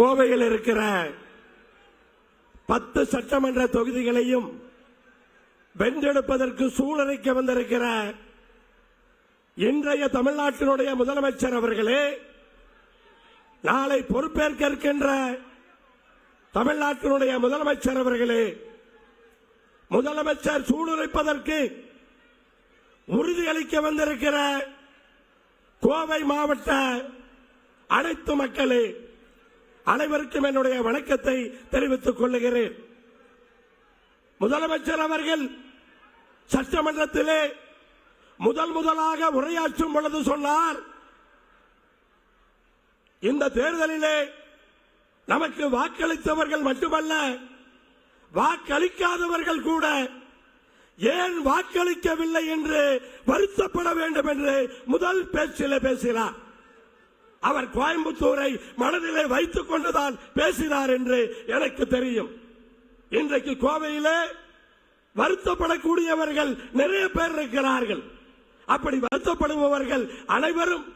கோவையில் இருக்கிற 10 சட்டமன்ற தொகுதிகளையும் வென்றெடுப்பதற்கு சூழலைக்க வந்திருக்கிற இன்றைய தமிழ்நாட்டினுடைய முதலமைச்சர் அவர்களே, நாளை பொறுப்பேற்க இருக்கின்ற தமிழ்நாட்டினுடைய முதலமைச்சர் அவர்களே, முதலமைச்சர் சூளுரைப்பதற்கு உறுதியளிக்க வந்திருக்கிற கோவை மாவட்ட அனைத்து மக்களே, அனைவருக்கும் என்னுடைய வணக்கத்தை தெரிவித்துக் கொள்ளுகிறேன். முதலமைச்சர் அவர்கள் சட்டமன்றத்திலே முதலாக உரையாற்றும் பொழுது சொன்னார், இந்த தேர்தலிலே நமக்கு வாக்களித்தவர்கள் மட்டுமல்ல, வாக்களிக்காதவர்கள் கூட ஏன் வாக்களிக்கவில்லை என்று வருத்தப்பட வேண்டும் என்று முதல் பேச்சிலே பேசினார். அவர் கோயம்புத்தூரை மனதிலே வைத்துக் கொண்டுதான் பேசினார் என்று எனக்கு தெரியும். இன்றைக்கு கோவையிலே வருத்தப்படக்கூடியவர்கள் நிறைய பேர் இருக்கிறார்கள். அப்படி வருத்தப்படுபவர்கள் அனைவரும்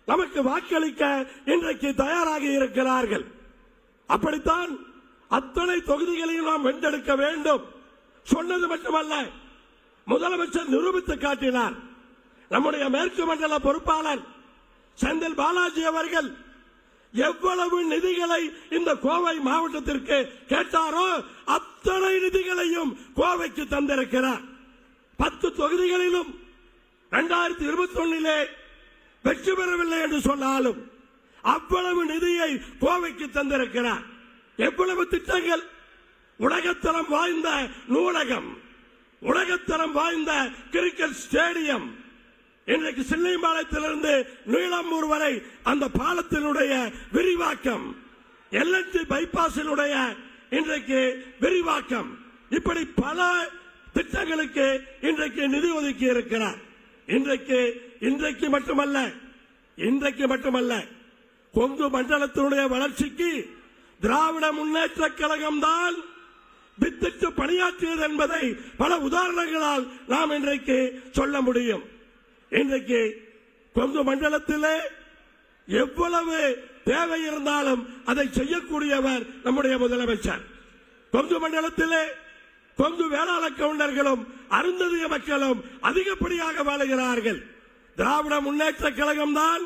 நமக்கு வாக்களிக்க இன்றைக்கு தயாராகி இருக்கிறார்கள். அப்படித்தான் அத்தனை தொகுதிகளையும் நாம் வென்றெடுக்க வேண்டும். சொன்னது மட்டுமல்ல, முதலமைச்சர் நிரூபித்து காட்டினார். நம்முடைய மேற்கு மண்டல பொறுப்பாளர் செந்தில் பாலாஜி அவர்கள் எவ்வளவு நிதிகளை இந்த கோவை மாவட்டத்திற்கு கேட்டாரோ அத்தனை நிதிகளையும் கோவைக்கு தந்திருக்கிறார். 10 தொகுதிகளிலும் 2021 வெற்றி பெறவில்லை என்று சொன்னாலும் அவ்வளவு நிதியை கோவைக்கு தந்திருக்கிறார். எவ்வளவு திட்டங்கள்! உலகத்தரம் வாய்ந்த நூலகம், உலகத்தரம் வாய்ந்த கிரிக்கெட் ஸ்டேடியம், இன்றைக்கு சின்னைபாளையத்திலிருந்து நீளம்பூர் வரை அந்த பாலத்தினுடைய விரிவாக்கம், எல்என்டி பைபாஸினுடைய இன்றைக்கு விரிவாக்கம், இப்படி பல திட்டங்களுக்கு இன்றைக்கு நிதி ஒதுக்கி இருக்கிறார். இன்றைக்கு மட்டுமல்ல கொங்கு மண்டலத்தினுடைய வளர்ச்சிக்கு திராவிட முன்னேற்ற கழகம் தான் வித்திட்டு பணியாற்றியது என்பதை பல உதாரணங்களால் நாம் இன்றைக்கு சொல்ல முடியும். இன்றைக்கு கொங்கு மண்டலத்திலே எவ்வளவு தேவை இருந்தாலும் அதை செய்யக்கூடியவர் நம்முடைய முதலமைச்சர். கொங்கு மண்டலத்திலே கொங்கு வேளாள கவுண்டர்களும் அருந்ததிய மக்களும் அதிகப்படியாக வாழுகிறார்கள். திராவிட முன்னேற்ற கழகம் தான்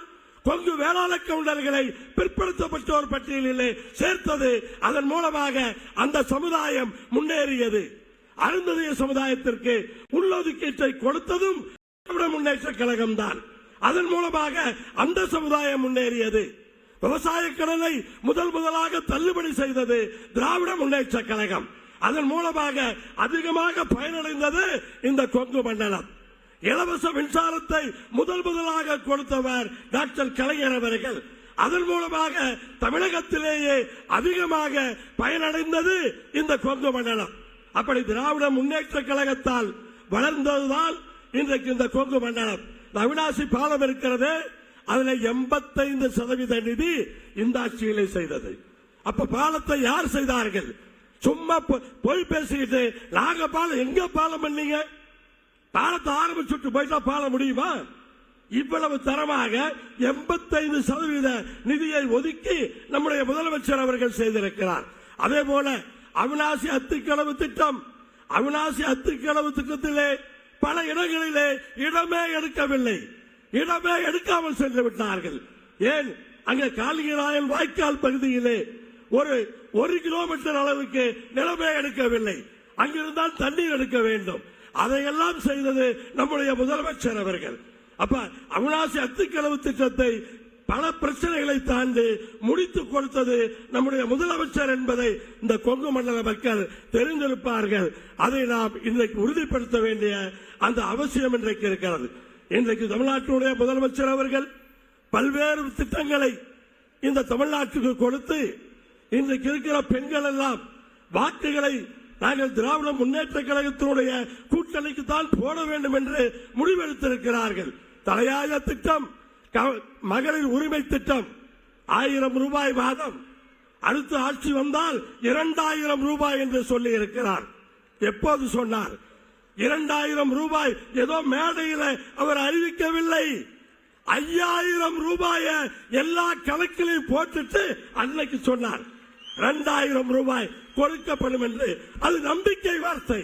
கொங்கு வேளாள கவுண்டர்களை பிற்படுத்தப்பட்டோர் பட்டியலிலே சேர்த்தது. அதன் மூலமாக அந்த சமுதாயம் முன்னேறியது. அருந்ததிய சமுதாயத்திற்கு உள்ளொதுக்கீட்டை கொடுத்ததும் திராவிட முன்னேற்ற கழகம் தான். அதன் மூலமாக அந்த சமுதாயம் முன்னேறியது. விவசாய கடனை முதலாக தள்ளுபடி செய்தது திராவிட முன்னேற்ற கழகம். அதன் மூலமாக அதிகமாக பயனடைந்தது இந்த கொங்கு மண்டலம். இலவச மின்சாரத்தை முதலாக கொடுத்தவர் டாக்டர் கலைஞர் அவர்கள். அதன் மூலமாக தமிழகத்திலேயே அதிகமாக பயனடைந்தது இந்த கொங்கு மண்டலம். அப்படி திராவிட முன்னேற்ற கழகத்தால் வளர்ந்ததுதான் இன்றைக்கு இந்த கொங்கு மண்டலம். அவிநாசி பாலம் இருக்கிறது, அதுல 85% நிதி இந்த ஆட்சியிலே செய்தது. அப்ப பாலத்தை யார் செய்தார்கள்? சும்மா போய் பேசிக்கிட்டு நாங்க பாலம், எங்க பாலம் பண்ணீங்க? பாலத்தை ஆரம்பிச்சுட்டு போயிட்டா பாலம் முடியுமா? இவ்வளவு தரமாக 85% நிதியை ஒதுக்கி நம்முடைய முதலமைச்சர் அவர்கள் செய்திருக்கிறார். அதே போல அவிநாசி அத்திக்கடவு திட்டம், அவிநாசி அத்திக்கடவு திட்டத்திலே பல இடங்களிலே இடமே எடுக்கவில்லை, இடமே எடுக்காமல் சென்று விட்டார்கள். ஏன்? அங்கே காளிங்கராயன் வாய்க்கால் பகுதியிலே ஒரு கிலோமீட்டர் அளவுக்கு நிலமே எடுக்கவில்லை. அங்கிருந்தால் தண்ணீர் எடுக்க வேண்டும். அதையெல்லாம் செய்தது நம்முடைய முதலமைச்சர் அவர்கள். அப்ப அவிநாசி அத்திக்கடவு திட்டத்தை பல பிரச்சனைகளை தாண்டி முடித்துக் கொடுத்தது நம்முடைய முதலமைச்சர் என்பதை இந்த கொங்கு மண்டல மக்கள் தெரிந்திருப்பார்கள். அதை நாம் இன்றைக்கு உறுதிப்படுத்த வேண்டிய அந்த அவசியம் இன்றைக்கு இருக்கிறது. இன்றைக்கு தமிழ்நாட்டினுடைய முதலமைச்சர் அவர்கள் பல்வேறு திட்டங்களை இந்த தமிழ்நாட்டுக்கு கொடுத்து இன்றைக்கு இருக்கிற பெண்கள் எல்லாம் வாக்குகளை நாங்கள் திராவிட முன்னேற்ற கழகத்தினுடைய கூட்டணிக்கு தான் போட வேண்டும் என்று முடிவெடுத்திருக்கிறார்கள். தலையாய திட்டம் மகளிர் உரிமை திட்டம், 1000 ரூபாய் மாதம். அடுத்த ஆட்சி வந்தால் 2000 ரூபாய் என்று சொல்லி இருக்கிறார். எப்போது சொன்னார்? 2000 ரூபாய் ஏதோ மேடையில் அவர் அறிவிக்கவில்லை. 5000 ரூபாய எல்லா கணக்கிலையும் போட்டுட்டு அன்னைக்கு சொன்னார் 2000 ரூபாய் கொடுக்கப்படும் என்று. அது நம்பிக்கை வார்த்தை.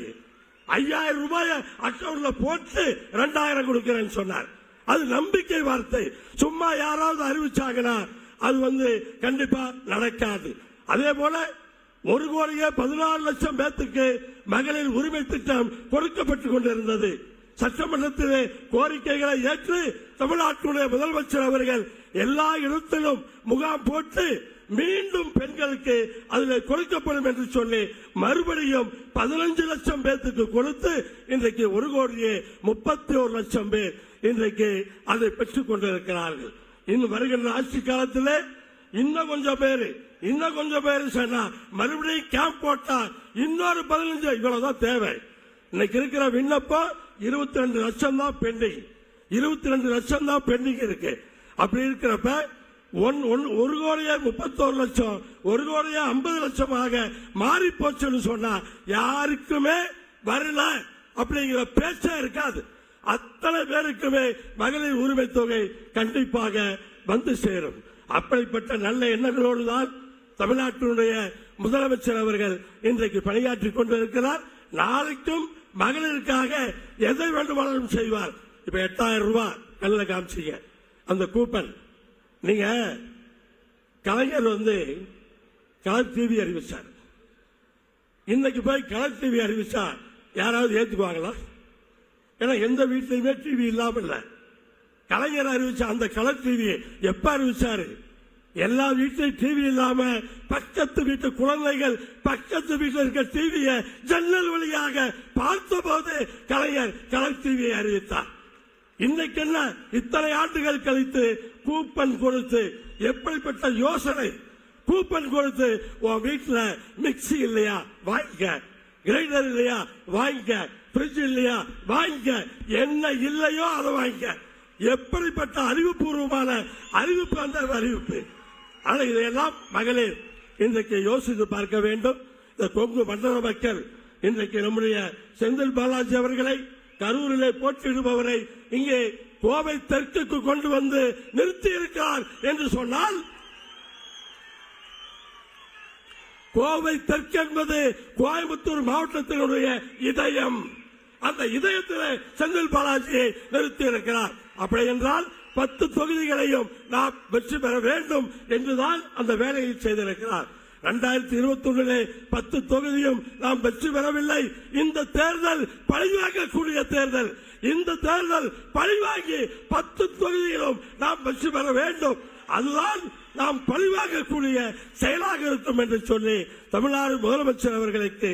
5000 ரூபாய அக்கௌண்ட்ல போட்டு 2000 கொடுக்கிறேன்னு சொன்னார். அது நம்பிக்கை வார்த்தை. சும்மா யாராவது அறிவிச்சாங்கன்னா அது கண்டிப்பா நடக்காது. அதே போல 1,14,00,000 பேத்துக்கு மகளிர் உரிமை திட்டம் கொடுக்கப்பட்டுக் கொண்டிருந்தது. சட்டமன்றத்திலே கோரிக்கைகளை ஏற்று தமிழ்நாட்டுடைய முதலமைச்சர் அவர்கள் எல்லா இடத்திலும் முகாம் போட்டு மீண்டும் பெண்களுக்கு அதில் கொடுக்கப்படும் என்று சொல்லி மறுபடியும் 15 லட்சம் பேருக்கு கொடுத்து இன்றைக்கு 1,31,00,000 பேர் இன்றைக்கு அதை பெற்றுக் கொண்டிருக்கிறார்கள். இன்னும் வருகின்ற ஆட்சி காலத்திலே இன்னும் கொஞ்சம் பேர் சொன்னா மறுபடியும் கேம்ப் போட்டா இன்னொரு 15 இவ்வளவுதான் தேவை. இன்னைக்கு இருக்கிற விண்ணப்பம் 22 லட்சம் தான் பெண்டிங். 22 லட்சம் தான் பெண்டிங் இருக்கு. அப்படி இருக்கிறப்ப 1,31,00,000 1,50,00,000 மாறி போச்சுன்னு சொன்னா யாருக்குமே வரல அப்படிங்கிற பேச்சே இருக்காது. அத்தனை பேருக்குமே மகளிர் உரிமை தொகை கண்டிப்பாக வந்து சேரும். அப்படிப்பட்ட நல்ல எண்ணங்களோடு தான் தமிழ்நாட்டினுடைய முதலமைச்சர் அவர்கள் இன்றைக்கு பணியாற்றிக் கொண்டிருக்கிறார். நாளைக்கும் மகளிருக்காக எதை வேண்டுமானாலும் செய்வார். இப்ப 8000 ரூபாய் கல்ல காமிச்சீங்க அந்த கூப்பன். நீங்க கலைஞர் கலர் டிவி அறிவிச்சார். இன்னைக்கு போய் கலர் டிவி அறிவிச்சா யாராவது ஏத்துக்குவாங்களா? ஏன்னா எந்த வீட்லயுமே டிவி இல்லாம இல்ல. கலைஞர் அறிவிச்ச அந்த கலர் டிவி எப்ப அறிவிச்சாரு? எல்லா வீட்லயும் டிவி இல்லாம பக்கத்து வீட்டு குழந்தைகள் பக்கத்து வீட்டில் இருக்க டிவிய ஜன்னல் வழியாக பார்த்த போது கலைஞர் கலர் டிவியை அறிவித்தார். இன்னைக்கு என்ன இத்தனை ஆண்டுகள் கழித்து கூப்பன் கொடுத்து எப்படிப்பட்ட யோசனை! கூப்பன் கொடுத்து உன் வீட்டுல மிக்சி இல்லையா வாங்கிக்க, கிரைண்டர் இல்லையா வாங்கிக்க, பிரிட்ஜ் இல்லையா வாங்கிக்க, என்ன இல்லையோ அதை வாங்கிக்க. எப்படிப்பட்ட அறிவுபூர்வமான அறிவிப்பு அந்த அறிவிப்பு! ஆனா இதையெல்லாம் மகளிர் இன்றைக்கு யோசித்து பார்க்க வேண்டும். இந்த கொங்கு மண்டல மக்கள் இன்றைக்கு நம்முடைய செந்தில் பாலாஜி அவர்களை கரூரிலே போட்டியிடுபவரை இங்கே கோவை தெற்குக்கு கொண்டு வந்து நிறுத்தி இருக்கிறார் என்று சொன்னால், கோவை தெற்கு என்பது கோயம்புத்தூர் மாவட்டத்தினுடைய இதயம். அந்த இதயத்தில் செந்தில் பாலாஜியை நிறுத்தி இருக்கிறார். அப்படி என்றால் 10 தொகுதிகளையும் நாம் வெற்றி பெற வேண்டும் என்றுதான் அந்த வேலையை செய்திருக்கிறார். 2021 10 தொகுதியும் நாம் வெற்றி பெறவில்லை. இந்த தேர்தல் பழிவாங்கக்கூடிய தேர்தல். இந்த தேர்தல் பழிவாங்கி 10 தொகுதியிலும் நாம் வெற்றி பெற வேண்டும். அதுதான் நாம் பழிவாங்கக்கூடிய செயலாக இருக்கும் என்று சொல்லி தமிழ்நாடு முதலமைச்சர் அவர்களுக்கு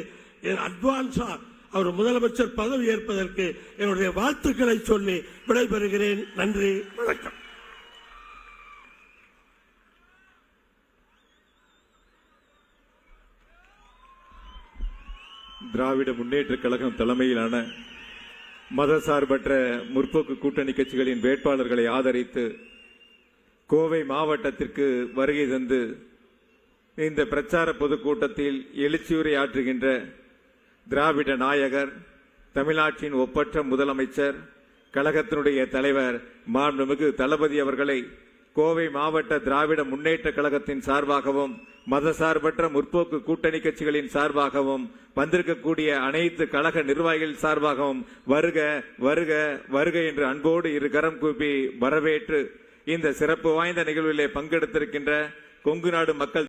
அட்வான்ஸா அவர் முதலமைச்சர் பதவி ஏற்பதற்கு என்னுடைய வாழ்த்துக்களை சொல்லி விடைபெறுகிறேன். நன்றி, வணக்கம். திராவிட முன்னேற்ற கழகம் தலைமையிலான மதசார்பற்ற முற்போக்கு கூட்டணி கட்சிகளின் வேட்பாளர்களை ஆதரித்து கோவை மாவட்டத்திற்கு வருகை தந்து இந்த பிரச்சார பொதுக்கூட்டத்தில் எழுச்சியுரை ஆற்றுகின்ற திராவிட நாயகர், தமிழ்நாட்டின் ஒப்பற்ற முதலமைச்சர், கழகத்தினுடைய தலைவர் மாண்புமிகு தளபதி அவர்களை கோவை மாவட்ட திராவிட முன்னேற்ற கழகத்தின் சார்பாகவும் மதசார்பற்ற முற்போக்கு கூட்டணி கட்சிகளின் சார்பாகவும் வந்திருக்கக்கூடிய அனைத்து கழக நிர்வாகிகள் சார்பாகவும் வருக வருக வருக என்று அன்போடு இருகரம் கூப்பி வரவேற்று இந்த சிறப்பு வாய்ந்த நிகழ்விலே பங்கெடுத்திருக்கின்ற கொங்கு நாடு மக்கள்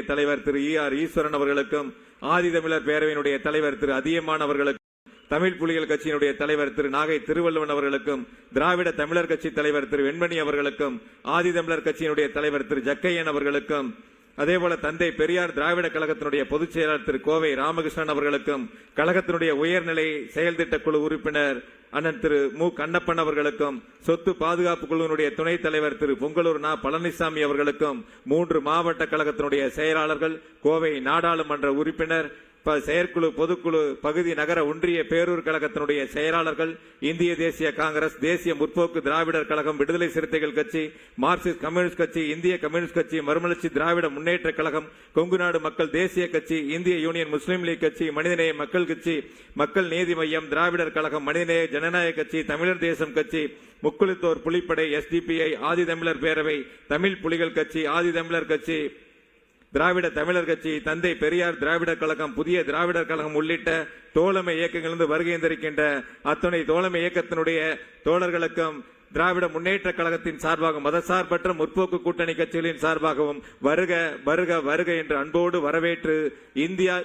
தலைவர் திரு ER ஈஸ்வரன் அவர்களுக்கும், ஆதிதமிழர் பேரவையினுடைய தலைவர் திரு அதியமான் அவர்களுக்கும், தமிழ் புலிகள் கட்சியினுடைய தலைவர் திரு நாகை திருவள்ளுவன் அவர்களுக்கும், திராவிட தமிழர் கட்சி தலைவர் திரு வெண்மணி அவர்களுக்கும், ஆதிதமிழர் கட்சியினுடைய தலைவர் திரு ஜக்கையன் அவர்களுக்கும், அதேபோல தந்தை பெரியார் திராவிட கழகத்தினுடைய பொதுச் செயலாளர் திரு கோவை ராமகிருஷ்ணன் அவர்களுக்கும், கழகத்தினுடைய உயர்நிலை செயல் திட்ட குழு உறுப்பினர் அண்ணன் திரு மு கண்ணப்பன் அவர்களுக்கும், சொத்து பாதுகாப்பு குழுவினுடைய துணைத் தலைவர் திரு பொங்கலூர் நா பழனிசாமி அவர்களுக்கும், 3 மாவட்ட கழகத்தினுடைய செயலாளர்கள், கோவை நாடாளுமன்ற உறுப்பினர், செயற்குழு, பொதுக்குழு, பகுதி, நகர, ஒன்றிய, பேரூர் கழகத்தினுடைய செயலாளர்கள், இந்திய தேசிய காங்கிரஸ், தேசிய முற்போக்கு திராவிடர் கழகம், விடுதலை சிறுத்தைகள் கட்சி, மார்க்சிஸ்ட் கம்யூனிஸ்ட் கட்சி, இந்திய கம்யூனிஸ்ட் கட்சி, மறுமலர்ச்சி திராவிட முன்னேற்ற கழகம், கொங்கு நாடு மக்கள் தேசிய கட்சி, இந்திய யூனியன் முஸ்லீம் லீக் கட்சி, மனிதநேய மக்கள் கட்சி, மக்கள் நீதி மையம், திராவிடர் கழகம், மனிதநேய ஜனநாயக கட்சி, தமிழர் தேசம் கட்சி, முக்குளித்தோர் புலிப்படை, SDPI, ஆதி தமிழர் பேரவை, தமிழ் புலிகள் கட்சி, ஆதி தமிழர் கட்சி, திராவிட தமிழர் கட்சி, தந்தை பெரியார் திராவிடர் கழகம், புதிய திராவிடர் கழகம் உள்ளிட்ட தோழமை இயக்கங்களிலிருந்து வருகை தந்திருக்கின்ற அத்துணை தோழமை இயக்கத்தினுடைய தோழர்களுக்கும் திராவிட முன்னேற்ற கழகத்தின் சார்பாகவும் மதசார்பற்ற முற்போக்கு கூட்டணி கட்சிகளின் சார்பாகவும் வருக வருக வருக என்று அன்போடு வரவேற்று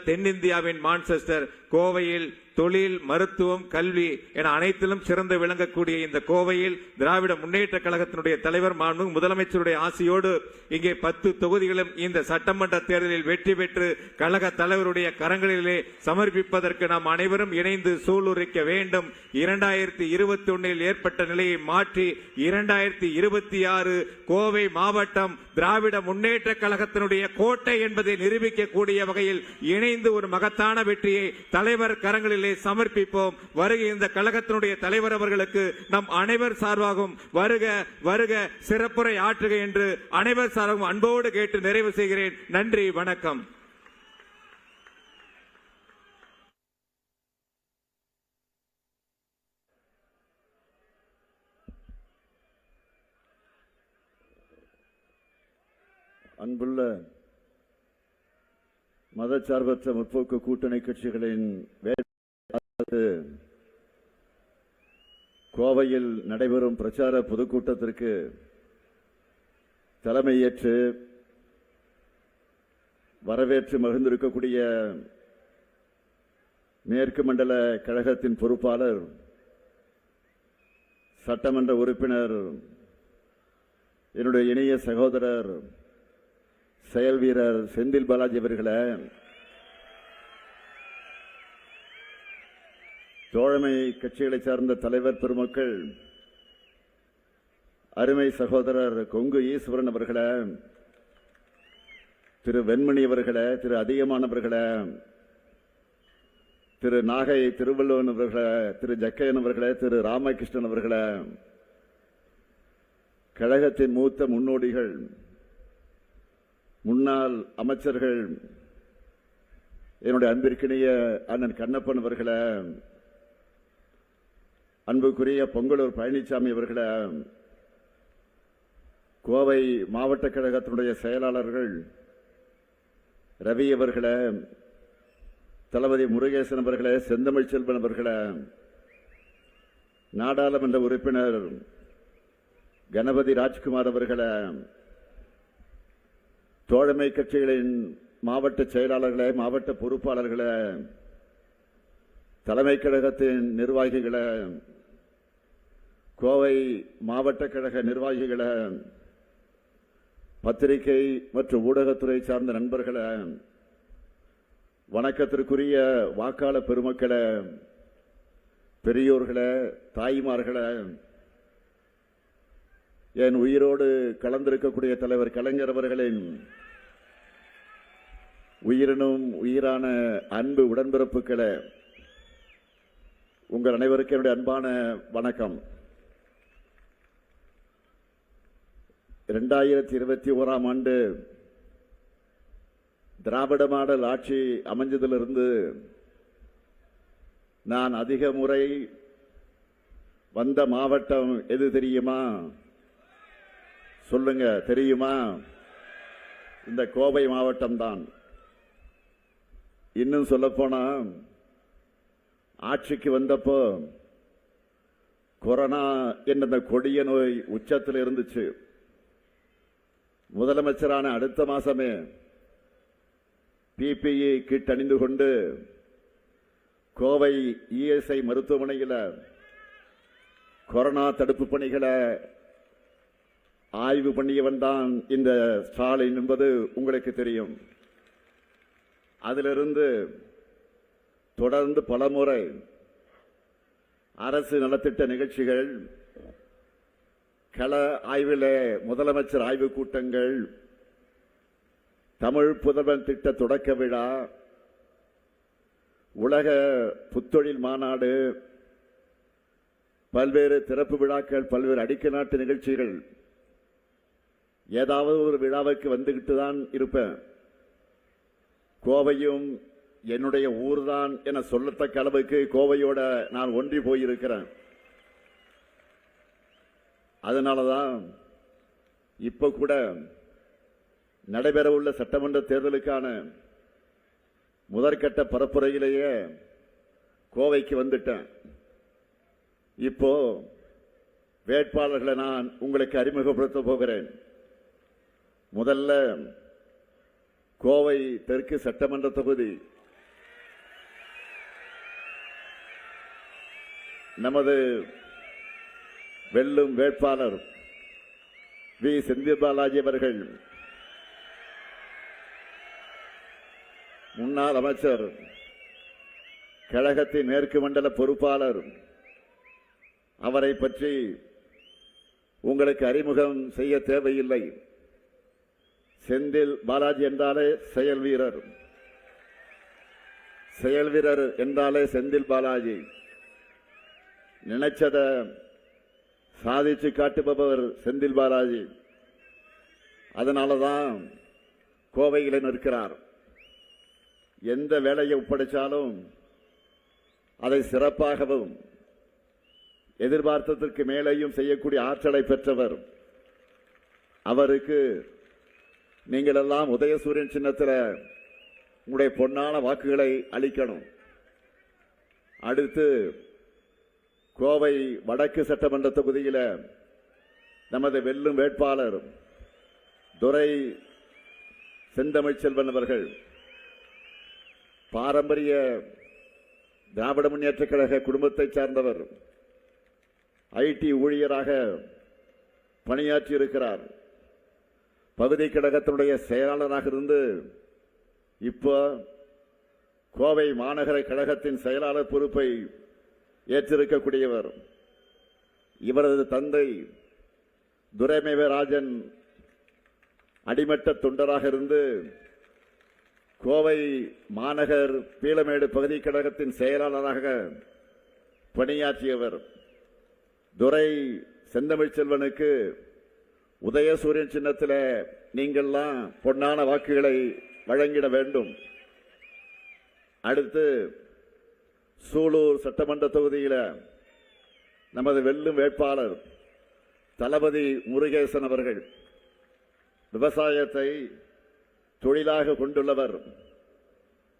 தென்னிந்தியாவின் மான்செஸ்டர் கோவையில் தொழில், மருத்துவம், கல்வி என அனைத்திலும் சிறந்து விளங்கக்கூடிய இந்த கோவையில் திராவிட முன்னேற்ற கழகத்தினுடைய தலைவர் மாண்பு முதலமைச்சருடைய ஆசையோடு இங்கே 10 தொகுதிகளும் இந்த சட்டமன்ற தேர்தலில் வெற்றி பெற்று கழக தலைவருடைய கரங்களிலே சமர்ப்பிப்பதற்கு நாம் அனைவரும் இணைந்து சூளுரைக்க வேண்டும். 2021 ஏற்பட்ட நிலையை மாற்றி 2026 கோவை மாவட்டம் திராவிட முன்னேற்ற கழகத்தினுடைய கோட்டை என்பதை நிரூபிக்கக்கூடிய வகையில் இணைந்து ஒரு மகத்தான வெற்றியை தலைவர் கரங்களில் சமர்ப்பிப்போம். வருகை இந்த கழகத்தினுடைய தலைவர் அவர்களுக்கு நம் அனைவர் சார்பாகவும் வருக வருக சிறப்புரை ஆற்றுக என்று அனைவர் சார்பாகவும் அன்போடு கேட்டு நிறைவு செய்கிறேன். நன்றி, வணக்கம். அன்புள்ள மதச்சார்பற்ற முற்போக்கு கூட்டணி கட்சிகளின் கோவையில் நடைபெறும் பிரச்சார பொதுக்கூட்டத்திற்கு தலைமையேற்று வரவேற்று மகிழ்ந்திருக்கக்கூடிய மேற்கு மண்டல கழகத்தின் பொறுப்பாளர், சட்டமன்ற உறுப்பினர், என்னுடைய இணைய சகோதரர், செயல் வீரர் செந்தில் பாலாஜி அவர்களே, தோழமை கட்சிகளை சார்ந்த தலைவர் பெருமக்கள், அருமை சகோதரர் கொங்கு ஈஸ்வரன் அவர்களே, திரு வெண்மணி அவர்களே, திரு அதிகமானவர்களே, திரு நாகை திருவள்ளுவன் அவர்களே, திரு ஜக்கையன் அவர்களே, திரு ராமகிருஷ்ணன் அவர்களே, கழகத்தின் மூத்த முன்னோடிகள், முன்னாள் அமைச்சர்கள், என்னுடைய அன்பிற்கினிய அண்ணன் கண்ணப்பன் அவர்களே, அன்புக்குரிய பொங்கலூர் பழனிசாமி அவர்களே, கோவை மாவட்ட கழகத்தினுடைய செயலாளர்கள் ரவி அவர்களே, தளபதி முருகேசன் அவர்களே, செந்தமிழ் செல்வன் அவர்களே, நாடாளுமன்ற உறுப்பினர் கணபதி ராஜ்குமார் அவர்களே, தோழமை கட்சிகளின் மாவட்ட செயலாளர்களே, மாவட்ட பொறுப்பாளர்களே, தலைமை கழகத்தின் நிர்வாகிகளே, கோவை மாவட்ட கழக நிர்வாகிகளே, பத்திரிகை மற்றும் ஊடகத்துறை சார்ந்த நண்பர்களே, வணக்கத்திற்குரிய வாக்காளர் பெருமக்களே, பெரியோர்களே, தாய்மார்களே, என் உயிரோடு கலந்திருக்கக்கூடிய தலைவர் கலைஞர் அவர்களின் உயிரினும் உயிரான அன்பு உடன்பிறப்புகளே, உங்கள் அனைவருக்கும் என்னுடைய அன்பான வணக்கம். 2021 ஆண்டு திராவிட மாடல் ஆட்சி அமைஞ்சதிலிருந்து நான் அதிக முறை வந்த மாவட்டம் எது தெரியுமா? சொல்லுங்க, தெரியுமா? இந்த கோவை மாவட்டம் தான். இன்னும் சொல்லப்போனா ஆட்சிக்கு வந்தப்போ கொரோனா என்ற கொடிய நோய் உச்சத்தில் இருந்துச்சு. முதலமைச்சரான அடுத்த மாசமே PPE கிட் அணிந்து கொண்டு கோவை ESI மருத்துவமனையில் கொரோனா தடுப்பு பணிகளை ஆய்வு பண்ணியவன் தான் இந்த ஸ்டாலின் என்பது உங்களுக்கு தெரியும். அதிலிருந்து தொடர்ந்து பலமுறை அரசு நலத்திட்ட நிகழ்ச்சிகள், கள ஆய்விலே முதலமைச்சர் ஆய்வு கூட்டங்கள், தமிழ் புதல்வன் திட்ட தொடக்க விழா, உலக புத்தொழில் மாநாடு, பல்வேறு திறப்பு விழாக்கள், பல்வேறு அடிக்கல் நாட்டு நிகழ்ச்சிகள், ஏதாவது ஒரு விழாவுக்கு வந்துகிட்டு தான் இருப்பேன். கோவையும் என்னுடைய ஊர்தான் என சொல்லத்தக்க அளவுக்கு கோவையோட நான் ஒன்றி போயிருக்கிறேன். அதனாலதான் இப்ப கூட நடைபெறவுள்ள சட்டமன்ற தேர்தலுக்கான முதற்கட்ட பரப்புரையிலேயே கோவைக்கு வந்துட்டேன். இப்போ வேட்பாளர்களை நான் உங்களுக்கு அறிமுகப்படுத்த போகிறேன். முதல்ல கோவை தெற்கு சட்டமன்ற தொகுதி நமது வெல்லும் வேட்பாளர் வி. செந்தில் பாலாஜி அவர்கள், முன்னாள் அமைச்சர், கழகத்தின் மேற்கு மண்டல பொறுப்பாளர். அவரை பற்றி உங்களுக்கு அறிமுகம் செய்ய தேவையில்லை. செந்தில் பாலாஜி என்றாலே செயல் வீரர், செயல் வீரர் என்றாலே செந்தில் பாலாஜி. நினைச்சத சாதிச்சு காட்டுபவர் செந்தில் பாலாஜி. அதனாலதான் கோவையில நிற்கிறார். எந்த வேலையை ஒப்படைச்சாலும் அதை சிறப்பாகவும் எதிர்பார்த்ததற்கு மேலேயும் செய்யக்கூடிய ஆற்றலை பெற்றவர். அவருக்கு நீங்கள் எல்லாம் உதயசூரியன் சின்னத்தில் உங்களுடைய பொன்னான வாக்குகளை அளிக்கணும். அடுத்து கோவை வடக்கு சட்டமன்ற தொகுதியில் நமது வெல்லும் வேட்பாளர் துரை செந்தமிழ்ச்செல்வன் அவர்கள், பாரம்பரிய திராவிட முன்னேற்ற கழக குடும்பத்தை சார்ந்தவர். ஐடி ஊழியராக பணியாற்றி இருக்கிறார். பகுதி கழகத்தினுடைய செயலாளராக இருந்து இப்போ கோவை மாநகர கழகத்தின் செயலாளர் பொறுப்பை ஏற்றிருக்கக்கூடியவர். இவரது தந்தை துரைமேவராஜன் அடிமட்ட தொண்டராக இருந்து கோவை மாநகர் பீளமேடு பகுதி கழகத்தின் செயலாளராக பணியாற்றியவர். துரை செந்தமிழ்ச்செல்வனுக்கு உதயசூரியன் சின்னத்தில் நீங்கள்லாம் பொன்னான வாக்குகளை வழங்கிட வேண்டும். அடுத்து சூலூர் சட்டமன்ற தொகுதியில் நமது வெல்லும் வேட்பாளர் தளபதி முருகேசன் அவர்கள், விவசாயத்தை தொழிலாக கொண்டுள்ளவர்.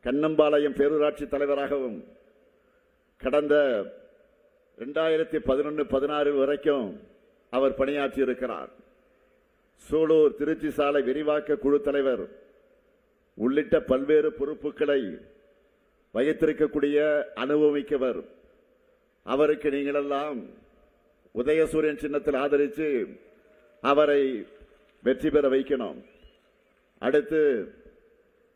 கண்ணம்பாளையம் பேரூராட்சி தலைவராகவும் கடந்த 2011-16 வரைக்கும் அவர் பணியாற்றியிருக்கிறார். சூலூர் திருச்சி சாலை விரிவாக்க குழு தலைவர் உள்ளிட்ட பல்வேறு பொறுப்புகளை வகித்திருக்கக்கூடிய அனுபவமிக்கவர். அவருக்கு நீங்களெல்லாம் உதயசூரியன் சின்னத்தில் ஆதரித்து அவரை வெற்றி பெற வைக்கணும். அடுத்து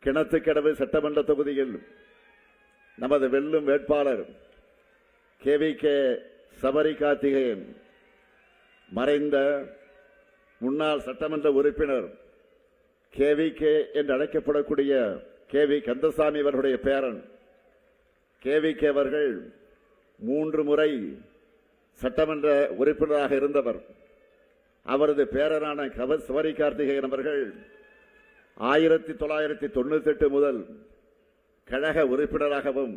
கிணத்துக்கடவு சட்டமன்ற தொகுதியில் நமது வெல்லும் வேட்பாளர் KVK சபரி கார்த்திகேயன், மறைந்த முன்னாள் சட்டமன்ற உறுப்பினர் KVK என்று அழைக்கப்படக்கூடிய KV கந்தசாமி அவர்களுடைய பேரன். KVK அவர்கள் 3 முறை சட்டமன்ற உறுப்பினராக இருந்தவர். அவரது பேரனான சபரி கார்த்திகேயன் அவர்கள் 1998 முதல் கழக உறுப்பினராகவும்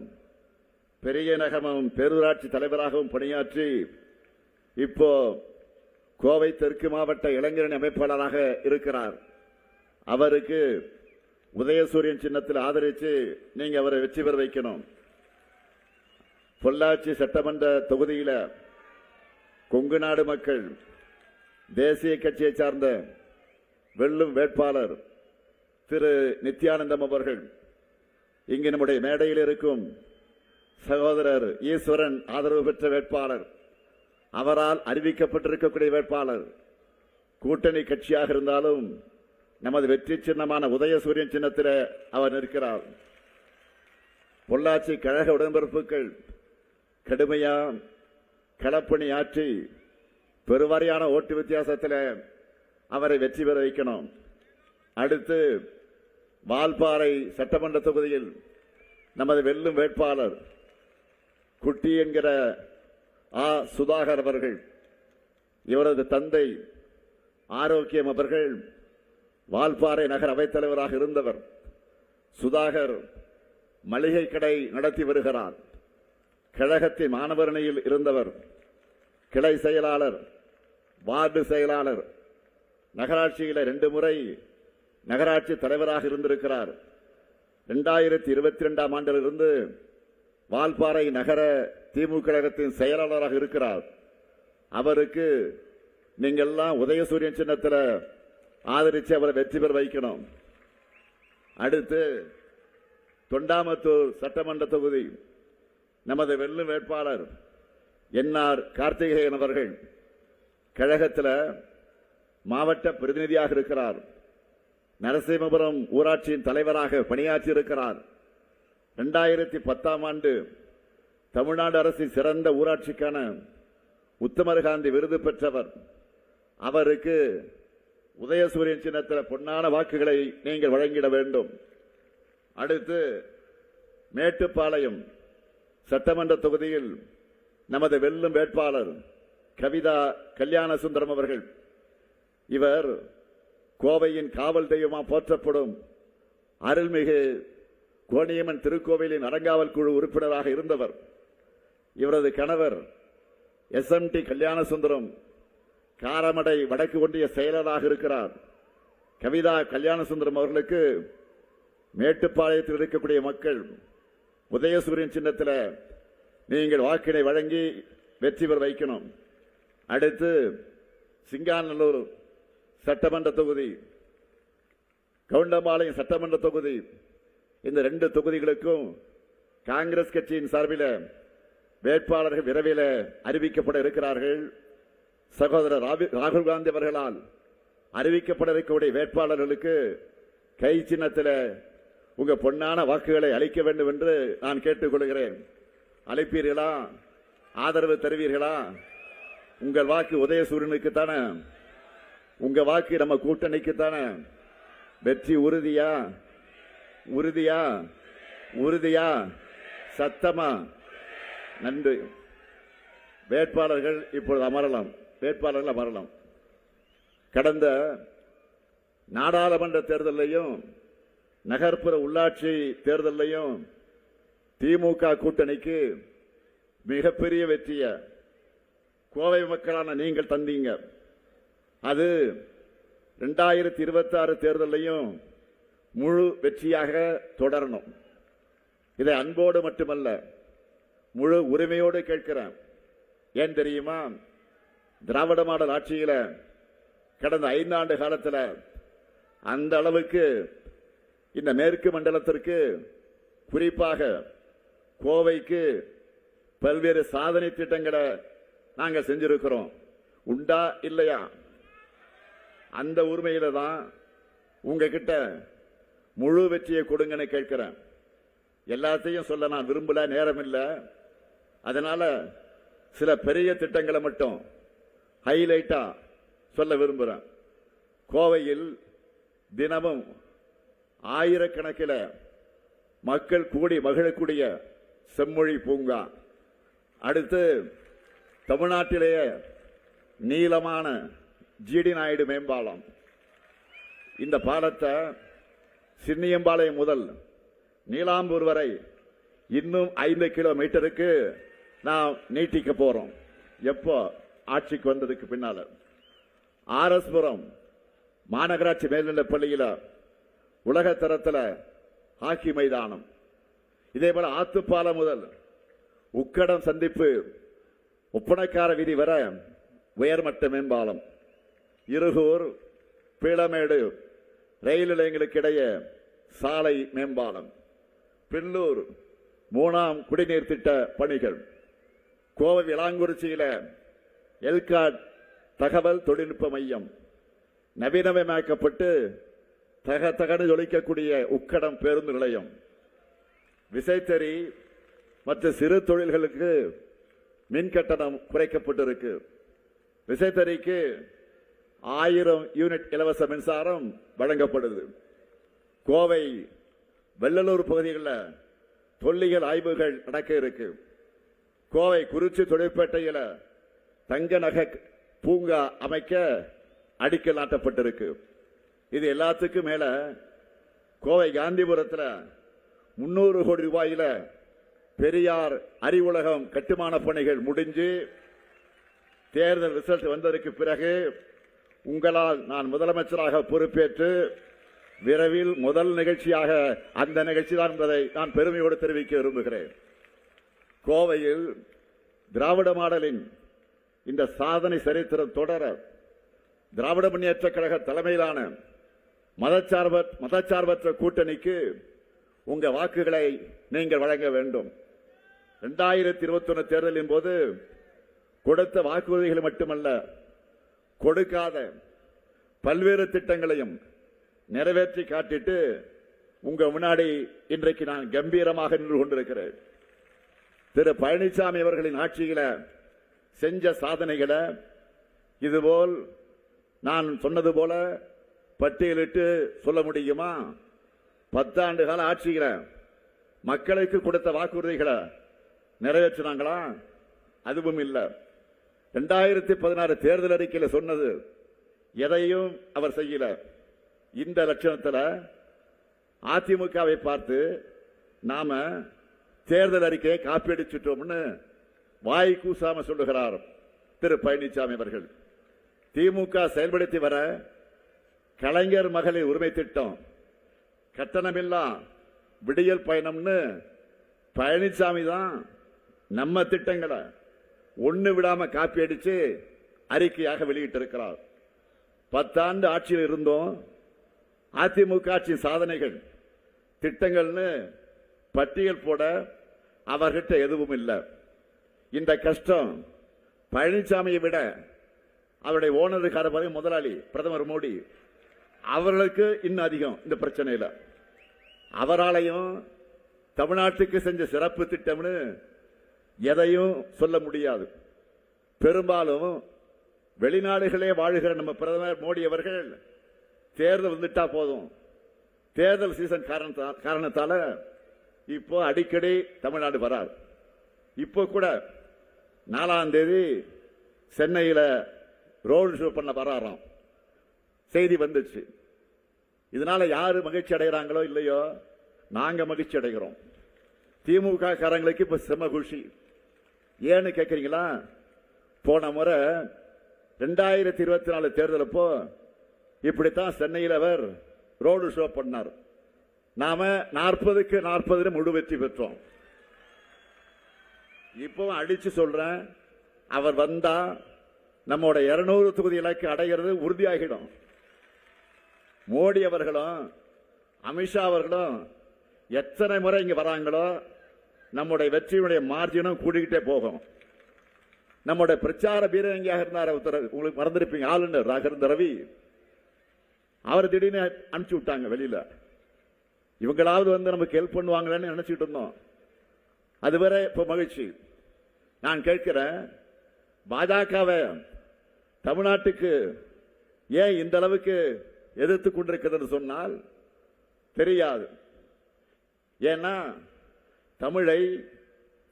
பெரியநகமம் பேரூராட்சி தலைவராகவும் பணியாற்றி இப்போ கோவை தெற்கு மாவட்ட இளைஞரணி அமைப்பாளராக இருக்கிறார். அவருக்கு உதயசூரியன் சின்னத்தில் ஆதரித்து நீங்க அவரை வெற்றி பெற வைக்கணும். பொள்ளாச்சி சட்டமன்ற தொகுதியில் கொங்கு நாடு மக்கள் தேசிய கட்சியை சார்ந்த வெல்லும் வேட்பாளர் திரு நித்யானந்தம் அவர்கள், இங்கு நம்முடைய மேடையில் இருக்கும் சகோதரர் ஈஸ்வரன் ஆதரவு பெற்ற வேட்பாளர், அவரால் அறிவிக்கப்பட்டிருக்கக்கூடிய வேட்பாளர். கூட்டணி கட்சியாக இருந்தாலும் நமது வெற்றி சின்னமான உதயசூரியன் சின்னத்தில் அவர் நிற்கிறார். பொள்ளாச்சி கழக உடன்பிறப்புகள் கடுமையா களப்பணி ஆற்றி பெருவாரியான ஓட்டு வித்தியாசத்தில் அவரை வெற்றி பெற வைக்கணும். அடுத்து வால்பாறை சட்டமன்ற தொகுதியில் நமது வெல்லும் வேட்பாளர் குட்டி என்கிற சுதாகர் அவர்கள், இவரது தந்தை ஆரோக்கியம் அவர்கள் வால்பாறை நகர அவைத்தலைவராக இருந்தவர். சுதாகர் மளிகை கடை நடத்தி வருகிறார். கழகத்தின் மாணவரணியில் இருந்தவர். கிளை செயலாளர், வார்டு செயலாளர், நகராட்சியில 2 முறை நகராட்சி தலைவராக இருந்திருக்கிறார். 2022ஆம் ஆண்டிலிருந்து வால்பாறை நகர திமுக கழகத்தின் செயலாளராக இருக்கிறார். அவருக்கு நீங்கள் எல்லாம் உதயசூரியன் சின்னத்தில் ஆதரித்து அவரை வெற்றி பெற வைக்கணும். அடுத்து தொண்டாமத்தூர் சட்டமன்ற தொகுதி நமது வெல்லும் வேட்பாளர் என்ஆர் கார்த்திகேயன் அவர்கள் கழகத்தில் மாவட்ட பிரதிநிதியாக இருக்கிறார். நரசிம்மபுரம் ஊராட்சியின் தலைவராக பணியாற்றி இருக்கிறார். 2010ஆம் ஆண்டு தமிழ்நாடு அரசின் சிறந்த ஊராட்சிக்கான உத்தமர் காந்தி விருது பெற்றவர். அவருக்கு உதயசூரியன் சின்னத்தில் பொன்னான வாக்குகளை நீங்கள் வழங்கிட வேண்டும். அடுத்து மேட்டுப்பாளையம் சட்டமன்ற தொகுதியில் நமது வெல்லும் வேட்பாளர் கவிதா கல்யாண சுந்தரம் அவர்கள். இவர் கோவையின் காவல் தெய்வமாக போற்றப்படும் அருள்மிகு கோணியம்மன் திருக்கோவிலின் அறங்காவல் குழு உறுப்பினராக இருந்தவர். இவரது கணவர் SMT கல்யாண சுந்தரம் காரமடை வடக்கு ஒன்றிய செயலராக இருக்கிறார். கவிதா கல்யாண சுந்தரம் அவர்களுக்கு மேட்டுப்பாளையத்தில் இருக்கக்கூடிய மக்கள் உதயசூரியன் சின்னத்தில் நீங்கள் வாக்கினை வழங்கி வெற்றி பெற வைக்கணும். அடுத்து சிங்காநல்லூர் சட்டமன்ற தொகுதி, கவுண்டம்பாளையம் சட்டமன்ற தொகுதி, இந்த 2 தொகுதிகளுக்கும் காங்கிரஸ் கட்சியின் சார்பில் வேட்பாளர்கள் விரைவில் அறிவிக்கப்பட இருக்கிறார்கள். சகோதரர் ராகுல் காந்தி அவர்களால் அறிவிக்கப்பட இருக்கக்கூடிய வேட்பாளர்களுக்கு கை சின்னத்தில் உங்க பொன்னான வாக்குகளை அளிக்க வேண்டும் என்று நான் கேட்டுக்கொள்கிறேன். அளிப்பீர்களா? ஆதரவு தருவீர்களா? உங்கள் வாக்கு உதயசூரியனுக்கு தானே? உங்க வாக்கு நம்ம கூட்டணிக்கு தானே? வெற்றி உறுதியா? உறுதியா? உறுதியா? சத்தமா? நன்றி. வேட்பாளர்கள் இப்பொழுது அமரலாம். வேட்பாளர்கள் அமரலாம். கடந்த நாடாளுமன்ற தேர்தலையும் நகர்ப்புற உள்ளாட்சி தேர்தலையும் திமுக கூட்டணிக்கு மிகப்பெரிய வெற்றிய கோவை மக்களான நீங்கள் தந்தீங்க. அது 2026 தேர்தலையும் முழு வெற்றியாக தொடரணும். இதை அன்போடு மட்டுமல்ல, முழு உரிமையோடு கேட்கிறேன். ஏன் தெரியுமா? திராவிட மாடல் ஆட்சியில கடந்த 5 ஆண்டு காலத்தில் அந்த அளவுக்கு இந்த மேற்கு மண்டலத்திற்கு, குறிப்பாக கோவைக்கு பல்வேறு சாதனை திட்டங்களை நாங்கள் செஞ்சிருக்கிறோம். உண்டா இல்லையா? அந்த உரிமையில தான் உங்ககிட்ட முழு வெற்றியை கொடுங்கன்னு கேட்கிறேன். எல்லாத்தையும் சொல்ல நான் விரும்பல, நேரம் இல்லை. அதனால சில பெரிய திட்டங்களை மட்டும் ஹைலைட்டா சொல்ல விரும்புகிறேன். கோவையில் தினமும் ஆயிரக்கணக்கில் மக்கள் கூடி மகிழக்கூடிய செம்மொழி பூங்கா. அடுத்து தமிழ்நாட்டிலேயே நீளமான ஜிடி நாயுடு மேம்பாலம். இந்த பாலத்தை சின்னியம்பாளையம் முதல் நீலாம்பூர் வரை இன்னும் 5 கிலோமீட்டருக்கு நாம் நீட்டிக்க போறோம். எப்போ? ஆட்சிக்கு வந்ததுக்கு பின்னால. ஆர்எஸ்புரம் மாநகராட்சி மேல்நிலைப் பள்ளியில் உலக தரத்தில் ஹாக்கி மைதானம். இதே போல ஆத்துப்பாலம் முதல் உக்கடம் சந்திப்பு ஒப்பனக்கார வீதி வர உயர்மட்ட மேம்பாலம். இருகூர் பீளமேடு ரயில் நிலையங்களுக்கு இடையே சாலை மேம்பாலம். பில்லூர் 3ஆம் குடிநீர் திட்ட பணிகள். கோவை விளாங்குறிச்சியில எல்காட் தகவல் தொழில்நுட்ப மையம் நவீனமயமாக்கப்பட்டு தகதகன்னு ஜொலிக்கக்கூடிய உக்கடம் பேருந்து நிலையம். விசைத்தறி மற்ற சிறு தொழில்களுக்கு மின் கட்டணம் குறைக்கப்பட்டிருக்கு. விசைத்தறிக்கு 1000 யூனிட் இலவச மின்சாரம் வழங்கப்படுது. கோவை வெள்ளலூர் பகுதிகளில் தொல்லியல் ஆய்வுகள் நடக்க இருக்கு. கோவை குறிச்சி தொழிற்பேட்டையில் தங்க நகை பூங்கா அமைக்க அடிக்கல் நாட்டப்பட்டிருக்கு. இது எல்லாத்துக்கும் மேல கோவை காந்திபுரத்தில் 300 கோடி ரூபாயில பெரியார் அறிவுலகம் கட்டுமான பணிகள் முடிஞ்சு தேர்தல் ரிசல்ட் வந்ததற்கு பிறகு உங்களால் நான் முதலமைச்சராக பொறுப்பேற்று விரைவில் முதல் நிகழ்ச்சியாக அந்த நிகழ்ச்சி தான் என்பதை நான் பெருமையோடு தெரிவிக்க விரும்புகிறேன். கோவையில் திராவிட மாடலின் இந்த சாதனை சரித்திரம் தொடர திராவிட முன்னேற்ற கழக தலைமையிலான மதச்சார்பற்ற கூட்டணிக்கு உங்க வாக்குகளை நீங்கள் வழங்க வேண்டும். 2021 தேர்தலின் போது கொடுத்த வாக்குறுதிகள் மட்டுமல்ல, கொடுக்காத பல்வேறு திட்டங்களையும் நிறைவேற்றி காட்டிட்டு உங்க முன்னாடி இன்றைக்கு நான் கம்பீரமாக நின்று கொண்டிருக்கிறேன். திரு பழனிசாமி அவர்களின் ஆட்சியில செஞ்ச சாதனைகளை இதுபோல் நான் சொன்னது போல பட்டியலிட்டு சொல்ல முடியுமா? 10 ஆண்டு கால ஆட்சியில மக்களுக்கு கொடுத்த வாக்குறுதிகளை நிறைவேற்றினாங்களா? அதுவும் இல்லை. 2016 தேர்தல் அறிக்கையில் சொன்னது எதையும் அவர் செய்யல. இந்த லட்சணத்தில் அதிமுகவை பார்த்து நாம தேர்தல் அறிக்கையை காப்பியடிச்சிட்டோம்னு வாய் கூசாம சொல்லுகிறார் திரு பழனிசாமி அவர்கள். திமுக செயல்படுத்தி வர கலைஞர் மகளிர் உரிமை திட்டம், கட்டணமில்லா விடியல் பயணம்னு பழனிசாமி தான் நம்ம திட்டங்களை ஒண்ணு விடாம காப்பி அடிச்சு அறிக்கையாக வெளியிட்டிருக்கிறார். 10 ஆண்டு ஆட்சியில் இருந்தோம். அதிமுக ஆட்சியின் சாதனைகள் திட்டங்கள்னு பட்டியல் போட அவர்கிட்ட எதுவும் இல்லை. இந்த கஷ்டம் பழனிசாமியை விட அவருடைய ஓனருக்கார முதலாளி பிரதமர் மோடி அவர்களுக்கு இன்னும் அதிகம். இந்த பிரச்சனையில் அவராலையும் தமிழ்நாட்டுக்கு செஞ்ச சிறப்பு திட்டம்னு எதையும் சொல்ல முடியாது. பெரும்பாலும் வெளிநாடுகளே வாழுகிற நம்ம பிரதமர் மோடி அவர்கள் தேர்தல் வந்துட்டா போதும், தேர்தல் சீசன் காரணத்தால இப்போ அடிக்கடி தமிழ்நாடு வரார். இப்போ கூட 4ஆம் தேதி சென்னையில் ரோடு ஷோ பண்ண வராராம், செய்தி வந்துச்சு. இதனால யாரு மகிழ்ச்சி அடைகிறாங்களோ இல்லையோ, நாங்க மகிழ்ச்சி அடைகிறோம். திமுக காரங்களுக்கு இப்ப செம குஷி. ஏன்னு கேட்கறீங்களா? போன முறை 2024 தேர்தல் அப்போ இப்படித்தான் சென்னையில் அவர் ரோடு ஷோ பண்ணார். நாம 40க்கு 40 முழு வெற்றி பெற்றோம். இப்போ அடிச்சு சொல்றேன், அவர் வந்தா நம்மோட 200 தொகுதி இலக்கு அடைகிறது உறுதியாகிடும். மோடி அவர்களும் அமித்ஷா அவர்களும் எத்தனை முறை இங்க வராங்களோ நம்முடைய வெற்றியுடைய மார்ஜினும் கூடிக்கிட்டே போகும். நம்முடைய பிரச்சார பீரங்கியாக இருந்தார் உங்களுக்கு மறந்திருப்பீங்க, ஆளுநர் ராகவேந்திர ரவி. அவர் திடீர்னு அனுப்பிச்சு விட்டாங்க வெளியில. இவங்களாவது வந்து நமக்கு ஹெல்ப் பண்ணுவாங்கன்னு நினைச்சிட்டு இருந்தோம். அதுவரை இப்ப மகிழ்ச்சி. நான் கேட்கிறேன், பாஜகவை தமிழ்நாட்டுக்கு ஏன் இந்த அளவுக்கு எதிர்த்து கொண்டிருக்கிறது சொன்னால் தெரியாது. ஏன்னா தமிழை,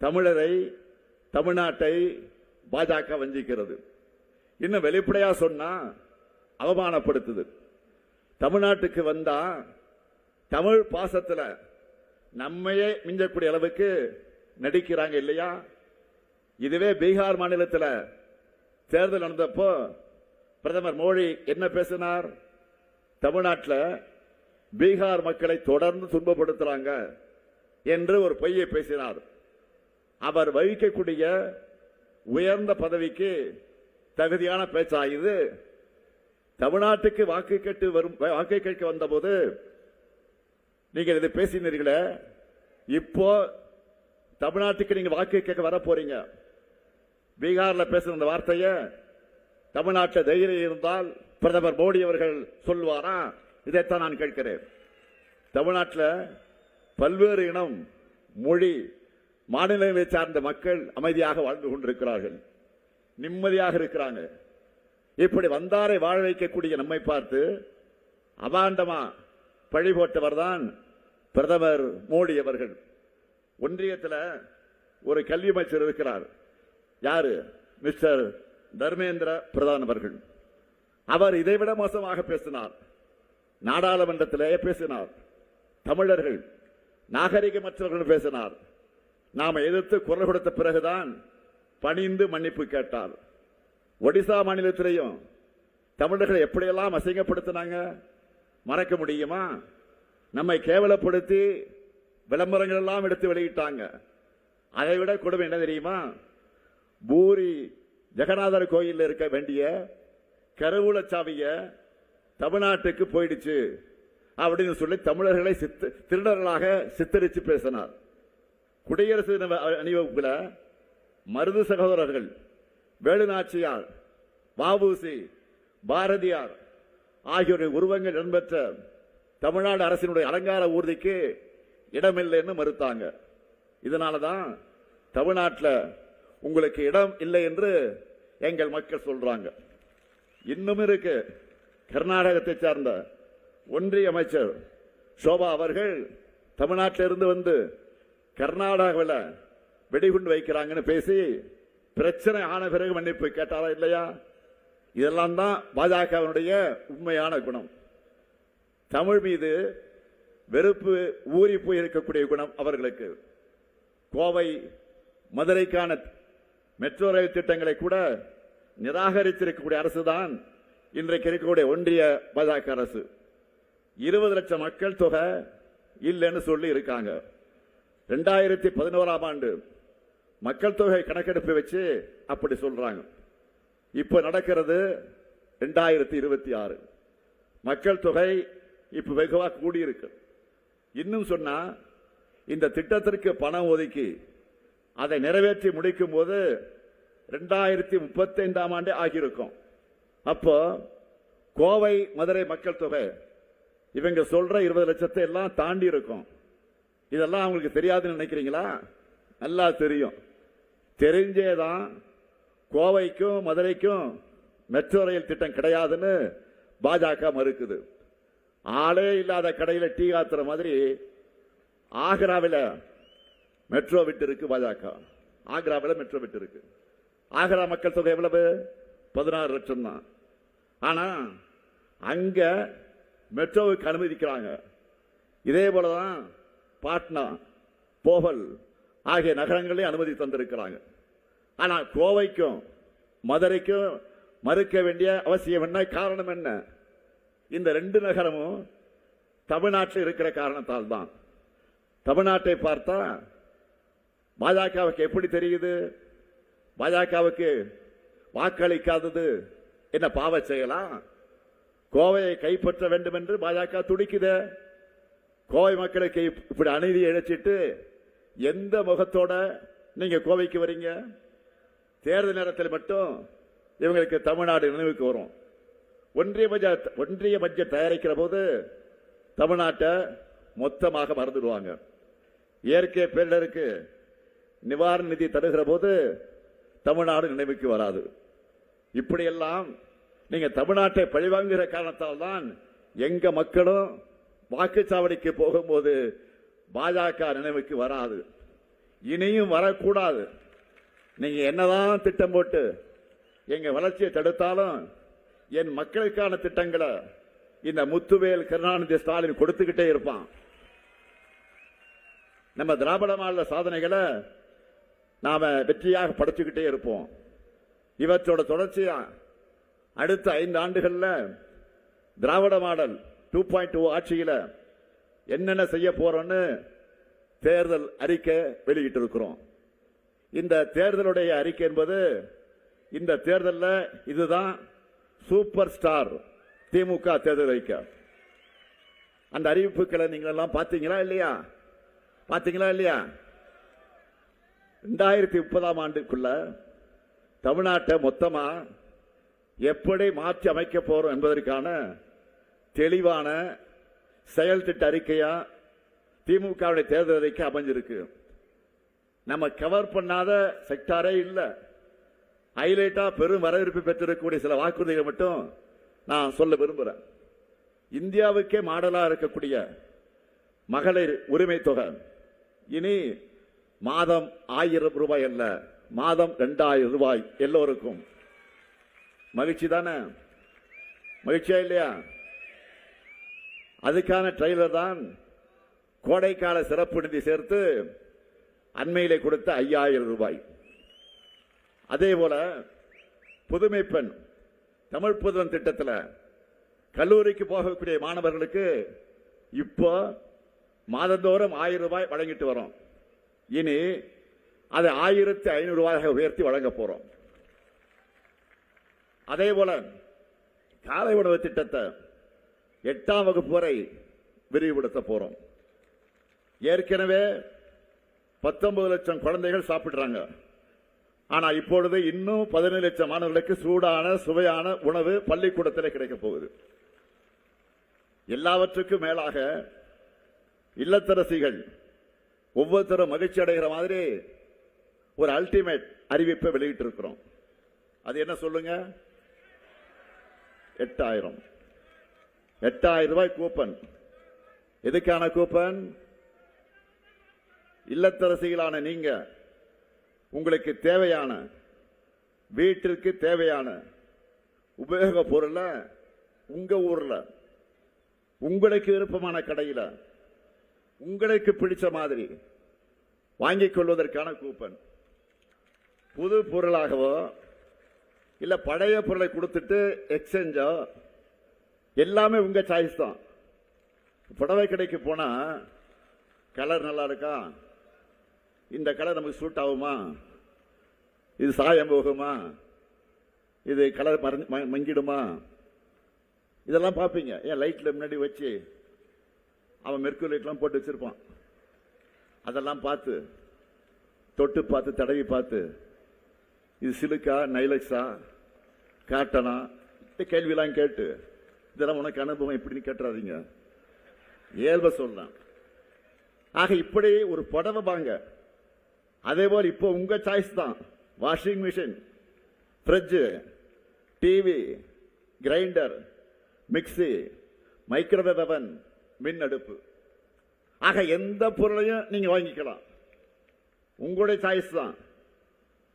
தமிழரை, தமிழ்நாட்டை பாஜக வஞ்சிக்கிறது. இன்னும் வெளிப்படையா சொன்னா அவமானப்படுத்துது. தமிழ்நாட்டுக்கு வந்தா தமிழ் பாசத்துல நம்மையே மிஞ்சக்கூடிய அளவுக்கு நடிக்கிறாங்க இல்லையா? இதுவே பீகார் மாநிலத்தில் தேர்தல் நடந்தப்போ பிரதமர் மோடி என்ன பேசினார்? தமிழ்நாட்டில் பீகார் மக்களை தொடர்ந்து துன்பப்படுத்துறாங்க என்று ஒரு பொய்யை பேசினார். அவர் வகிக்கக்கூடிய உயர்ந்த பதவிக்கு தகுதியான பேச்சா இது? தமிழ்நாட்டுக்கு வாக்கு கேட்க வந்தபோது நீங்கள் இதை பேசினீர்களே, இப்போ தமிழ்நாட்டுக்கு நீங்க வாக்கு கேட்க வர போறீங்க. பீகார்ல பேசுற அந்த வார்த்தையை தமிழ்நாட்டில் தைரியம் இருந்தால் பிரதமர் மோடி அவர்கள் சொல்வாரா? இதைத்தான் நான் கேட்கிறேன். தமிழ்நாட்டில் பல்வேறு இனம், மொழி, மாநிலங்களை சார்ந்த மக்கள் அமைதியாக வாழ்ந்து கொண்டிருக்கிறார்கள், நிம்மதியாக இருக்கிறாங்க. இப்படி வந்தாரை வாழ வைக்கக்கூடிய நம்மை பார்த்து அபாண்டமா பழி போட்டவர் தான் பிரதமர் மோடி அவர்கள். ஒன்றியத்தில் ஒரு கல்வி அமைச்சர் இருக்கிறார். யாரு? மிஸ்டர் தர்மேந்திர பிரதான் அவர்கள். அவர் இதைவிட மோசமாக பேசினார். நாடாளுமன்றத்திலே பேசினார். தமிழர்கள் நாகரிகமற்றவர்கள் பேசினார். நாம் எதிர்த்து குரல் கொடுத்த பிறகுதான் பணிந்து மன்னிப்பு கேட்டார். ஒடிசா மாநிலத்திலேயும் தமிழர்களை எப்படியெல்லாம் அசிங்கப்படுத்தினாங்க, மறக்க முடியுமா? நம்மை கேவலப்படுத்தி விளம்பரங்கள் எல்லாம் எடுத்து வெளியிட்டாங்க. அதை விட கொடுமை என்ன தெரியுமா? பூரி ஜெகநாதர் கோயிலில் இருக்க வேண்டிய கருவூல சாவிய தமிழ்நாட்டுக்கு போயிடுச்சு அப்படின்னு சொல்லி தமிழர்களை திருடர்களாக சித்தரித்து பேசினார். குடியரசு அணிவகுப்பில் மருது சகோதரர்கள், வேலுநாச்சியார், வ.உ.சி., பாரதியார் ஆகியோரின் உருவங்கள் இடம்பெற்ற தமிழ்நாடு அரசினுடைய அலங்கார ஊர்திக்கு இடமில்லைன்னு மறுத்தாங்க. இதனாலதான் தமிழ்நாட்டில் உங்களுக்கு இடம் இல்லை என்று எங்கள் மக்கள் சொல்றாங்க. இன்னும் இருக்கு. கர்நாடகத்தை சார்ந்த ஒன்றிய அமைச்சர் சோபா அவர்கள் தமிழ்நாட்டிலிருந்து வந்து கர்நாடகாவில் வெடிகுண்டு வைக்கிறாங்கன்னு பேசி பிரச்சனை ஆன பிறகு மன்னிப்பு கேட்டாரா இல்லையா? இதெல்லாம் தான் பாஜகவினுடைய உண்மையான குணம். தமிழ் மீது வெறுப்பு ஊறி போய் இருக்கக்கூடிய குணம் அவர்களுக்கு. கோவை மதுரைக்கான மெட்ரோ ரயில் திட்டங்களை கூட நிராகரித்திருக்கக்கூடிய அரசுதான் இன்றைக்கு இருக்கக்கூடிய ஒன்றிய பாஜக அரசு. 20 லட்சம் மக்கள் தொகை இல்லைன்னு சொல்லி இருக்காங்க. 2011ஆம் ஆண்டு மக்கள் தொகை கணக்கெடுப்பு வச்சு அப்படி சொல்றாங்க. இப்ப நடக்கிறது 2026. மக்கள் தொகை இப்ப வெகுவா கூடியிருக்கு. இன்னும் சொன்னா இந்த திட்டத்திற்கு பணம் ஒதுக்கி அதை நிறைவேற்றி முடிக்கும் போது 2035ஆம் ஆண்டு ஆகியிருக்கும். அப்போ கோவை மதுரை மக்கள் தொகை இவங்க சொல்ற 20 லட்சத்தை எல்லாம் தாண்டி இருக்கும். இதெல்லாம் அவங்களுக்கு தெரியாதுன்னு நினைக்கிறீங்களா? நல்லா தெரியும். தெரிஞ்சேதான் கோவைக்கும் மதுரைக்கும் மெட்ரோ ரயில் திட்டம் கிடையாதுன்னு பாஜக மறுக்குது. ஆளே இல்லாத கடையில டீ காத்துற மாதிரி ஆக்ராவில் மெட்ரோ விட்டு இருக்கு பாஜக. ஆக்ராவில் மெட்ரோ விட்டு இருக்கு. ஆக்ரா மக்கள் தொகை எவ்வளவு? 16 லட்சம் தான். ஆனா அங்க மெட்ரோவுக்கு அனுமதிக்கிறாங்க. இதே போலதான் பாட்னா, போகல் ஆகிய நகரங்களே அனுமதி தந்திருக்கிறாங்க. ஆனா கோவைக்கும் மதுரைக்கும் மறுக்க வேண்டிய அவசியம் என்ன? காரணம் என்ன? இந்த 2 நகரமும் தமிழ்நாட்டில் இருக்கிற காரணத்தால் தான். தமிழ்நாட்டை பார்த்தா பாஜகவுக்கு எப்படி தெரியுது? பாஜகவுக்கு வாக்களிக்காதது என்ன பாவ செய்யலாம்? கோவையை கைப்பற்ற வேண்டும் என்று பாஜக துடிக்குது. கோவை மக்களுக்கு இப்படி அநீதி இழைச்சிட்டு எந்த முகத்தோட நீங்க கோவைக்கு வரீங்க? தேர்தல் நேரத்தில் மட்டும் இவங்களுக்கு தமிழ்நாடு நினைவுக்கு வரும். ஒன்றிய பட்ஜெட் தயாரிக்கிற போது தமிழ்நாட்டை மொத்தமாக மறந்துடுவாங்க. இயற்கை பேரிடருக்கு நிவாரண நிதி தருகிற போது தமிழ்நாடு நினைவுக்கு வராது. இப்படியெல்லாம் நீங்க தமிழ்நாட்டை பழிவாங்குகிற காரணத்தால் தான் எங்க மக்களும் வாக்குச்சாவடிக்கு போகும்போது பாஜக நினைவுக்கு வராது. இனியும் வரக்கூடாது. நீங்க என்னதான் திட்டம் போட்டு எங்க வளர்ச்சியை தடுத்தாலும் என் மக்களுக்கான திட்டங்களை இந்த முத்துவேல் கருணாநிதி ஸ்டாலின் கொடுத்துக்கிட்டே இருப்பான். நம்ம திராவிட மாடல சாதனைகளை நாம வெற்றியாக படைச்சுக்கிட்டே இருப்போம். இவற்றோட தொடர்ச்சியா அடுத்த 5 ஆண்டுகள்ல திராவிட மாடல் 2.0 ஆட்சியில என்னென்ன செய்ய போறோம்னு தேர்தல் அறிக்கை வெளியிட்டு இருக்கிறோம். இந்த தேர்தலுடைய அறிக்கை என்பது இந்த தேர்தலில் இதுதான் சூப்பர் ஸ்டார் திமுக தேர்தல் அறிக்கை. அந்த அறிவிப்புகளை நீங்கள் எல்லாம் பார்த்தீங்களா இல்லையா? பார்த்தீங்களா இல்லையா? 2030ஆம் ஆண்டுக்குள்ள தமிழ்நாட்டை மொத்தமா எப்படி மாற்றி அமைக்க போறோம் என்பதற்கான தெளிவான செயல் திட்ட அறிக்கையா திமுகவுடைய தேர்தல் அறிக்கை அமைஞ்சிருக்கு. நம்ம கவர் பண்ணாத செக்டாரே இல்ல. ஹைலைட்டா பெரும் வரவேற்பு பெற்றிருக்கக்கூடிய சில வாக்குறுதிகள் மட்டும் நான் சொல்ல விரும்புறேன். இந்தியாவுக்கே மாடலா இருக்கக்கூடிய மகளிர் உரிமை தொகை இனி மாதம் 1000 ரூபாய் அல்ல, மாதம் 2000 ரூபாய் எல்லோருக்கும். மகிழ்ச்சி தானே? மகிழ்ச்சியா இல்லையா? அதுக்கான ட்ரெய்லர் தான் கோடைக்கால சிறப்பு நிதி சேர்த்து அண்மையிலே கொடுத்த 5000 ரூபாய். அதே போல புதுமை பெண் தமிழ் புதுவன் திட்டத்தில் கல்லூரிக்கு போகக்கூடிய மாணவர்களுக்கு இப்போ மாதந்தோறும் 1000 ரூபாய் வழங்கிட்டு வரோம். இனி அதை 1500 ரூபாயாக உயர்த்தி வழங்க போறோம். அதே போல காலை உணவு திட்டத்தை 8ஆம் வகுப்பு வரை விரிவுபடுத்த போறோம். ஏற்கனவே 19 லட்சம் குழந்தைகள் சாப்பிடுறாங்க. ஆனா இப்பொழுது இன்னும் 17 லட்சம் மாணவர்களுக்கு சூடான சுவையான உணவு பள்ளிக்கூடத்தில் கிடைக்க போகுது. எல்லாவற்றுக்கும் மேலாக இல்லத்தரசிகள் ஒவ்வொருத்தரும் மகிழ்ச்சி அடைகிற மாதிரி ஒரு அல்டிமேட் அறிவிப்பை வெளியிட்டு இருக்கிறோம். அது என்ன சொல்லுங்க? 8000 ரூபாய் கூப்பன். எதுக்கான கூப்பன்? இல்லத்தரசிகளான நீங்க உங்களுக்கு தேவையான வீட்டிற்கு தேவையான உபயோக பொருளை உங்க ஊர்ல உங்களுக்கு விருப்பமான கடையில் உங்களுக்கு பிடிச்ச மாதிரி வாங்கிக் கொள்வதற்கான கூப்பன். புது பொருளாகவோ இல்ல பழைய பொருளை கொடுத்துட்டு எக்ஸ்சேஞ்சோ எல்லாமே உங்க சாய்ஸ் தான். புடவை கடைக்கு போனா கலர் நல்லா இருக்கா, இந்த கலர் நமக்கு சூட் ஆகுமா, இது சாயம் போகுமா, இது கலர் மங்கிடுமா, இதெல்லாம் பார்ப்பீங்க. ஏன் லைட்ல முன்னாடி வச்சு அவன் மெர்க்குரி லைட்லாம் போட்டு வச்சிருப்பான். அதெல்லாம் பார்த்து தொட்டு பார்த்து தடவி பார்த்து இது சிலுக்கா நைலக்ஸா காட்டனா கேள்வியெல்லாம் கேட்டு இதெல்லாம் உனக்கு அனுபவம் எப்படின்னு கேட்டுறாதீங்க, இயல்ப சொல்லலாம். ஆக இப்படி ஒரு புடவை வாங்க. அதே போல் இப்போ உங்க சாய்ஸ் தான். Washing machine, fridge, TV, grinder, mixie, microwave அவன், மின் அடுப்பு. ஆக எந்த பொருளையும் நீங்க வாங்கிக்கலாம். உங்களுடைய சாய்ஸ் தான்.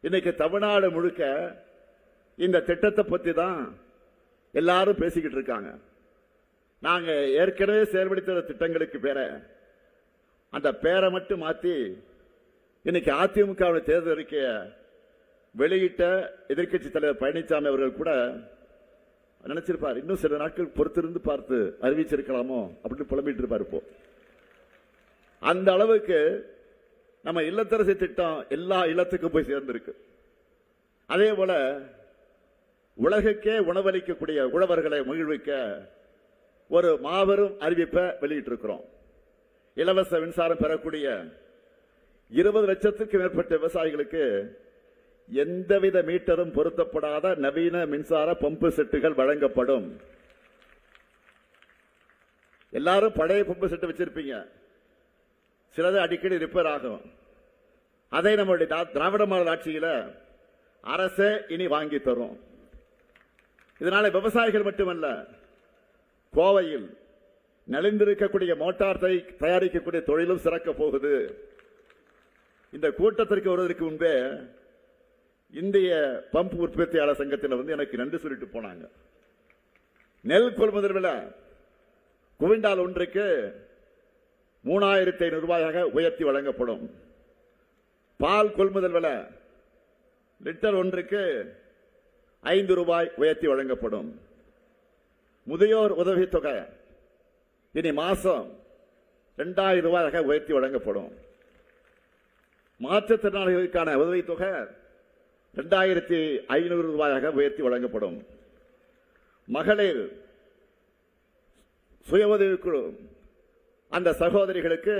இன்னைக்கு தமிழ்நாடு முழுக்க இந்த திட்டத்தை பத்தி தான் எல்லாரும் பேசிக்கிட்டு இருக்காங்க. நாங்க ஏற்கனவே செயல்படுத்த திட்டங்களுக்கு பேரை அந்த பேரை மட்டும் மாத்தி இன்னைக்கு அதிமுக தேர்தல் அறிக்கைய வெளியிட்ட எதிர்க்கட்சி தலைவர் பழனிசாமி அவர்கள் கூட நினைச்சிருப்பார், இன்னும் சில நாட்கள் பொறுத்திருந்து பார்த்து அறிவிச்சிருக்கலாமோ அப்படின்னு புலம்பிட்டு இருப்பார். இப்போ அந்த அளவுக்கு நம்ம இல்லத்தரசி திட்டம் எல்லா இல்லத்துக்கும் போய் சேர்ந்திருக்கு. அதே போல உலகுக்கே உணவளிக்கக்கூடிய உழவர்களை மகிழ்விக்க ஒரு மாபெரும் அறிவிப்பை வெளியிட்டிருக்கிறோம். இலவச மின்சாரம் பெறக்கூடிய 20 லட்சத்துக்கு மேற்பட்ட விவசாயிகளுக்கு எந்தவித மீட்டரும் பொருத்தப்படாத நவீன மின்சார பம்பு செட்டுகள் வழங்கப்படும். எல்லாரும் பழைய பம்பு செட்டு வச்சிருப்பீங்க, சிலது அடிக்கடி ரிப்பேர் ஆகும். அதை நம்முடைய திராவிட மாடல் ஆட்சியில அரசே இனி வாங்கி தரும். இதனால விவசாயிகள் மட்டுமல்ல, கோவையில் நலிந்திருக்கக்கூடிய மோட்டார் தயாரிக்கக்கூடிய தொழிலும் சிறக்க போகுது. இந்த கூட்டத்திற்கு வருவதற்கு முன்பே இந்திய பம்ப் உற்பத்தியாளர் சங்கத்தில் எனக்கு நன்றி சொல்லிட்டு போனாங்க. நெல் கொள்முதல் விலை குவிண்டால் ஒன்றுக்கு 3500 ரூபாயாக உயர்த்தி வழங்கப்படும். பால் கொள்முதல் விலை லிட்டர் ஒன்றுக்கு 5 ரூபாய் உயர்த்தி வழங்கப்படும். முதியோர் உதவித்தொகை இனி மாசம் 2000 ரூபாயாக உயர்த்தி வழங்கப்படும். மாற்றுத்திறனாளிகளுக்கான உதவித்தொகை 2500 ரூபாயாக உயர்த்தி வழங்கப்படும். மகளிர் சுய உதவிக்குழு அந்த சகோதரிகளுக்கு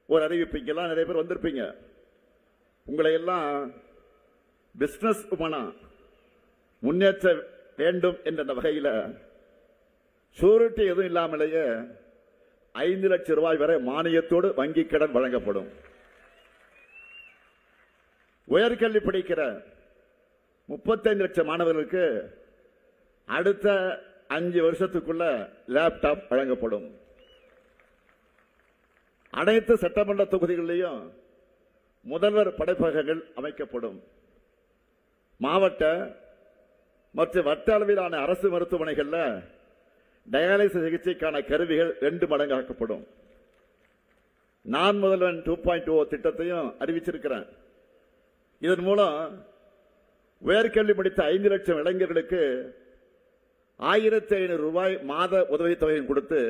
ஒரு அறிவிப்பீங்கலாம், நிறைய பேர் வந்திருப்பீங்க. உங்களை எல்லாம் பிசினஸ் உமனா முன்னேற்ற வேண்டும் என்ற வகையில் சூரிட்டி எதுவும் இல்லாமலேயே 5 லட்சம் ரூபாய் வரை மானியத்தோடு வங்கி கடன் வழங்கப்படும். உயர்கல்வி படிக்கிற 35 லட்சம் மாணவர்களுக்கு அடுத்த 5 வருஷத்துக்குள்ள லேப்டாப் வழங்கப்படும். அனைத்து சட்டமன்ற தொகுதிகளிலும் முதல்வர் படைப்பகங்கள் அமைக்கப்படும். மாவட்ட மற்றும் வட்ட அளவிலான அரசு மருத்துவமனைகள்ல டயாலிசிஸ் சிகிச்சைக்கான கருவிகள் 2 மடங்காக்கப்படும். நான் முதல்வன் 2.0 திட்டத்தையும் அறிவிச்சிருக்கிறேன். இதன் மூலம் உயர்கல்வி படித்த 5 லட்சம் இளைஞர்களுக்கு 1500 ரூபாய் மாத உதவித்தொகையும் கொடுத்து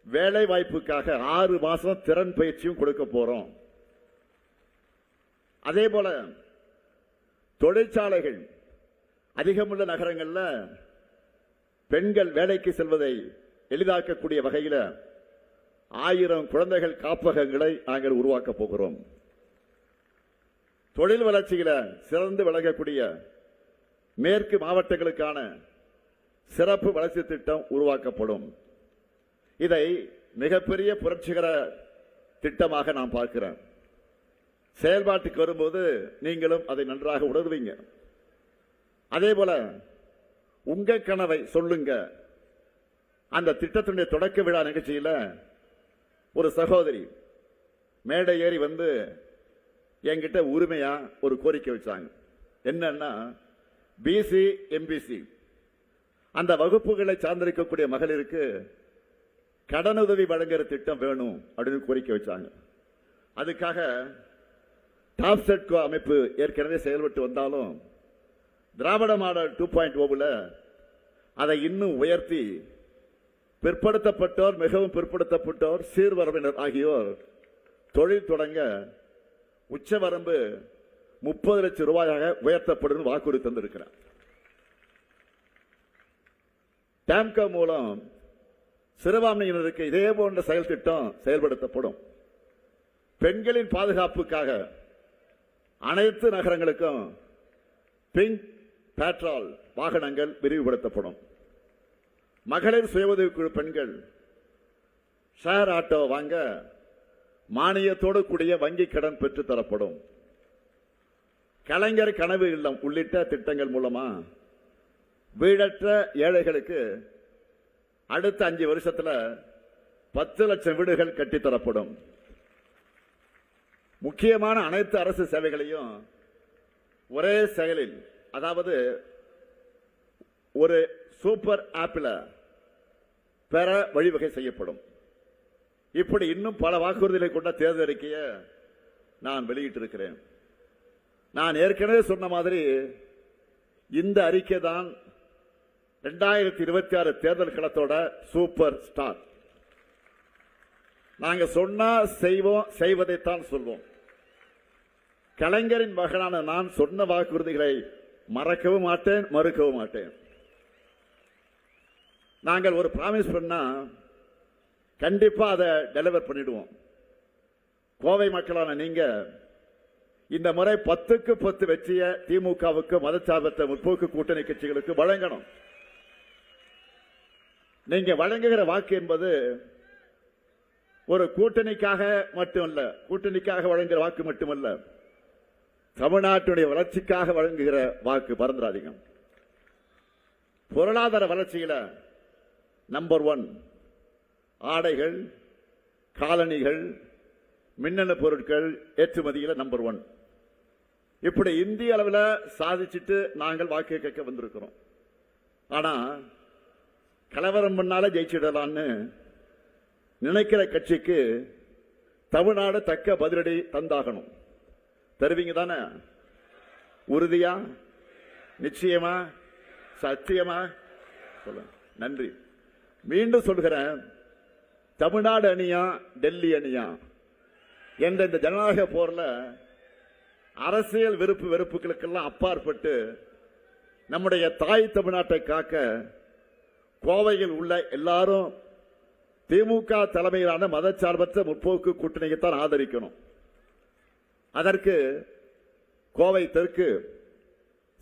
வேலை வாய்ப்புக்காக 6 மாசம் திறன் பயிற்சியும் கொடுக்க போறோம். அதே போல தொழிற்சாலைகள் அதிகமுள்ள நகரங்கள்ல பெண்கள் வேலைக்கு செல்வதை எளிதாக்கக்கூடிய வகையில் 1000 குழந்தைகள் காப்பகங்களை நாங்கள் உருவாக்க போகிறோம். தொழில் வளர்ச்சியில சிறந்து விளங்கக்கூடிய மேற்கு மாவட்டங்களுக்கான சிறப்பு வளர்ச்சி திட்டம் உருவாக்கப்படும். இதை மிகப்பெரிய புரட்சிகர திட்டமாக நான் பார்க்கிறேன். செயல்பாட்டுக்கு வரும்போது நீங்களும் அதை நன்றாக உணர்வீங்க. அதே போல உங்க கனவை சொல்லுங்க. அந்த திட்டத்தினுடைய தொடக்க விழா நிகழ்ச்சியில ஒரு சகோதரி மேடை ஏறி வந்து என்கிட்ட உரிமையா ஒரு கோரிக்கை வச்சாங்க. என்னன்னா, பிசி எம்பிசி அந்த வகுப்புகளை சார்ந்திருக்கக்கூடிய மகளிருக்கு கடனுதவி வழங்குற திட்டம் வேணும் அப்படின்னு கோரிக்கை வச்சாங்க. அதுக்காக டாப் செட்கோ அமைப்பு ஏற்கனவே செயல்பட்டு வந்தாலும் திராவிட மாடல் 2.0 அதை இன்னும் உயர்த்தி பிற்படுத்தப்பட்டோர், மிகவும் பிற்படுத்தப்பட்டோர், சீர்வரவினர் ஆகியோர் தொழில் தொடங்க உச்சவரம்பு 30 லட்சம் ரூபாயாக உயர்த்தப்படும் வாக்குறுதி தந்திருக்கிறார். டாம்கோ மூலம் சிறுபான்மையினருக்கு இதே போன்ற செயல் திட்டம் செயல்படுத்தப்படும். பெண்களின் பாதுகாப்புக்காக அனைத்து நகரங்களுக்கும் பிங்க் பேட்ரோல் வாகனங்கள் விரிவுபடுத்தப்படும். மகளிர் சுய உதவிக்குழு பெண்கள் ஷேர் ஆட்டோ வாங்க மானியத்தோடு கூடிய வங்கி கடன் பெற்று தரப்படும். கலைஞர் கனவு இல்லம் உள்ளிட்ட திட்டங்கள் மூலமா வீடற்ற ஏழைகளுக்கு அடுத்த 5 வருஷத்துல 10 லட்சம் வீடுகள் கட்டித்தரப்படும். முக்கியமான அனைத்து அரசு சேவைகளையும் ஒரே செயலில், அதாவது ஒரு சூப்பர் ஆப்பில் பெற வழிவகை செய்யப்படும். இப்படி இன்னும் பல வாக்குறுதிகளை கொண்ட தேர்தல் அறிக்கையை நான் வெளியிட்டிருக்கிறேன். நான் ஏற்கனவே சொன்ன மாதிரி இந்த அறிக்கை தான் 2026 தேர்தல் களத்தோட சூப்பர் ஸ்டார். நாங்க சொன்னா செய்வோம், செய்வதைத்தான் சொல்வோம். கலைஞரின் மகனான நான் சொன்ன வாக்குறுதிகளை மறக்கவும் மாட்டேன், மறுக்கவும் மாட்டேன். நாங்கள் ஒரு பிராமிஸ் பண்ணா கண்டிப்பா அதை டெலிவர் பண்ணிடுவோம். கோவை மக்களான நீங்க இந்த முறை 10க்கு 10 வெற்றிய திமுகவுக்கு, மதச்சார்பற்ற முற்போக்கு கூட்டணி கட்சிகளுக்கு வழங்கணும். நீங்க வழங்குகிற வாக்கு என்பது ஒரு கூட்டணிக்காக மட்டுமல்ல, கூட்டணிக்காக வழங்குகிற வாக்கு மட்டுமல்ல, தமிழ்நாட்டுடைய வளர்ச்சிக்காக வழங்குகிற வாக்கு. மறந்துடாதீங்க. பொருளாதார வளர்ச்சியில நம்பர் 1 ஆடைகள், காலணிகள், மின்னணு பொருட்கள் ஏற்றுமதியில் நம்பர் 1. இப்படி இந்திய அளவில் சாதிச்சுட்டு நாங்கள் வாக்கு கேட்க வந்திருக்கிறோம். ஆனா கலவரம் பண்ணால ஜெயிச்சிடலான்னு நினைக்கிற கட்சிக்கு தமிழ்நாடு தக்க பதிலடி தந்தாகணும். தருவீங்க தானே? உறுதியா, நிச்சயமா, சத்தியமா சொல்ல. நன்றி. மீண்டும் சொல்கிறேன், தமிழ்நாடு அணியா டெல்லி அணியா என்ற இந்த ஜனநாயக போர்ல அரசியல் விருப்பு வெறுப்புகளுக்கெல்லாம் அப்பாற்பட்டு நம்முடைய தாய் தமிழ்நாட்டை காக்க கோவையில் உள்ள எல்லாரும் திமுக தலைமையிலான மதச்சார்பற்ற முற்போக்கு கூட்டணியைத்தான் ஆதரிக்கணும். அதற்கு கோவை தெற்கு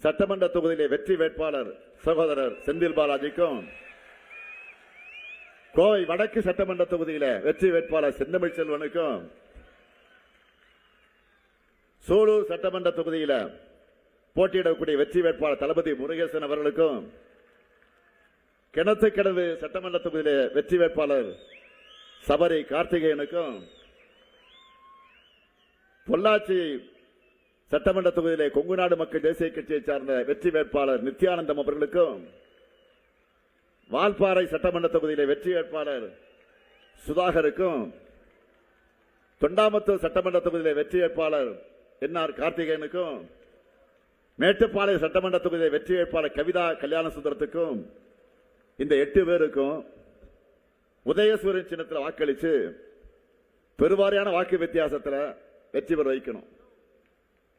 சட்டமன்ற தொகுதியிலே வெற்றி வேட்பாளர் சகோதரர் செந்தில் பாலாஜிக்கும், கோவை வடக்கு சட்டமன்ற தொகுதியில வெற்றி வேட்பாளர் செந்தமிழ் செல்வனுக்கும், சூலூர் சட்டமன்ற தொகுதியில போட்டியிடக்கூடிய வெற்றி வேட்பாளர் தளபதி முருகேசன் அவர்களுக்கும், கிணத்துக்கடவு சட்டமன்ற தொகுதியில வெற்றி வேட்பாளர் சபரி கார்த்திகேயனுக்கும், பொள்ளாச்சி சட்டமன்ற தொகுதியிலே கொங்கு நாடு மக்கள் தேசிய கட்சியை சார்ந்த வெற்றி வேட்பாளர் நித்யானந்தம் அவர்களுக்கும், வால்பாறை சட்டமன்ற தொகுதியிலே வெற்றி வேட்பாளர் சுதாகருக்கும், தொண்டாமுத்தூர் சட்டமன்ற தொகுதியிலே வெற்றி வேட்பாளர் என்ஆர் கார்த்திகேயனுக்கும், மேட்டுப்பாளையம் சட்டமன்ற தொகுதியிலே வெற்றி வேட்பாளர் கவிதா கல்யாண சுந்தரத்துக்கும், இந்த 8 பேருக்கும் உதயசூரியன் சின்னத்தில் வாக்களித்து பெருவாரியான வாக்கு வித்தியாசத்தில் வெற்றி பெற வைக்கணும்.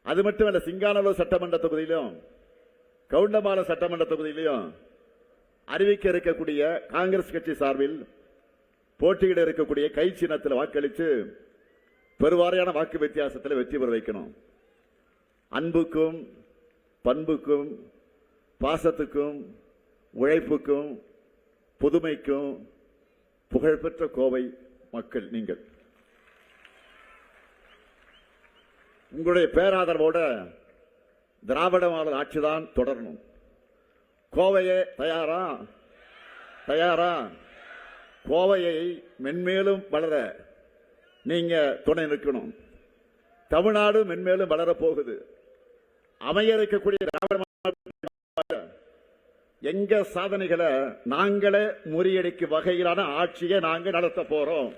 அது மட்டுமல்ல, சிங்கானல்லூர் சட்டமன்ற தொகுதியிலும் கவுண்டம்பாளையம் சட்டமன்ற தொகுதியிலும் அறிவிக்க இருக்கக்கூடிய காங்கிரஸ் கட்சி சார்பில் போட்டியிட இருக்கக்கூடிய கை சின்னத்தில் வாக்களித்து பெருவாரியான வாக்கு வித்தியாசத்தில் வெற்றி பெற வைக்கணும். அன்புக்கும் பண்புக்கும் பாசத்துக்கும் உழைப்புக்கும் புதுமைக்கும் புகழ்பெற்ற கோவை மக்கள் நீங்கள். உங்களுடைய பேராதரவோட திராவிட மாடல் ஆட்சிதான் தொடரணும். கோவையே தயாரா? தயாரா? கோவையை மென்மேலும் வளர நீங்க துணை நிற்கணும். தமிழ்நாடு மென்மேலும் வளர போகுது. அமைய இருக்கக்கூடிய திராவிட மாடல் எங்க சாதனைகளை நாங்களே முறியடிக்கும் வகையிலான ஆட்சியை நாங்கள் நடத்த போறோம்.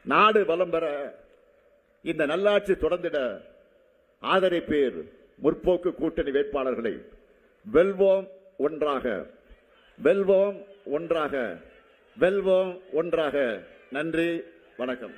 நாடு வளம் பெற, இந்த நல்லாட்சி தொடர்ந்திட ஆதரிப்பீர் முற்போக்கு கூட்டணி வேட்பாளர்களை. வெல்வோம் ஒன்றாக, வெல்வோம் ஒன்றாக, வெல்வோம் ஒன்றாக. நன்றி, வணக்கம்.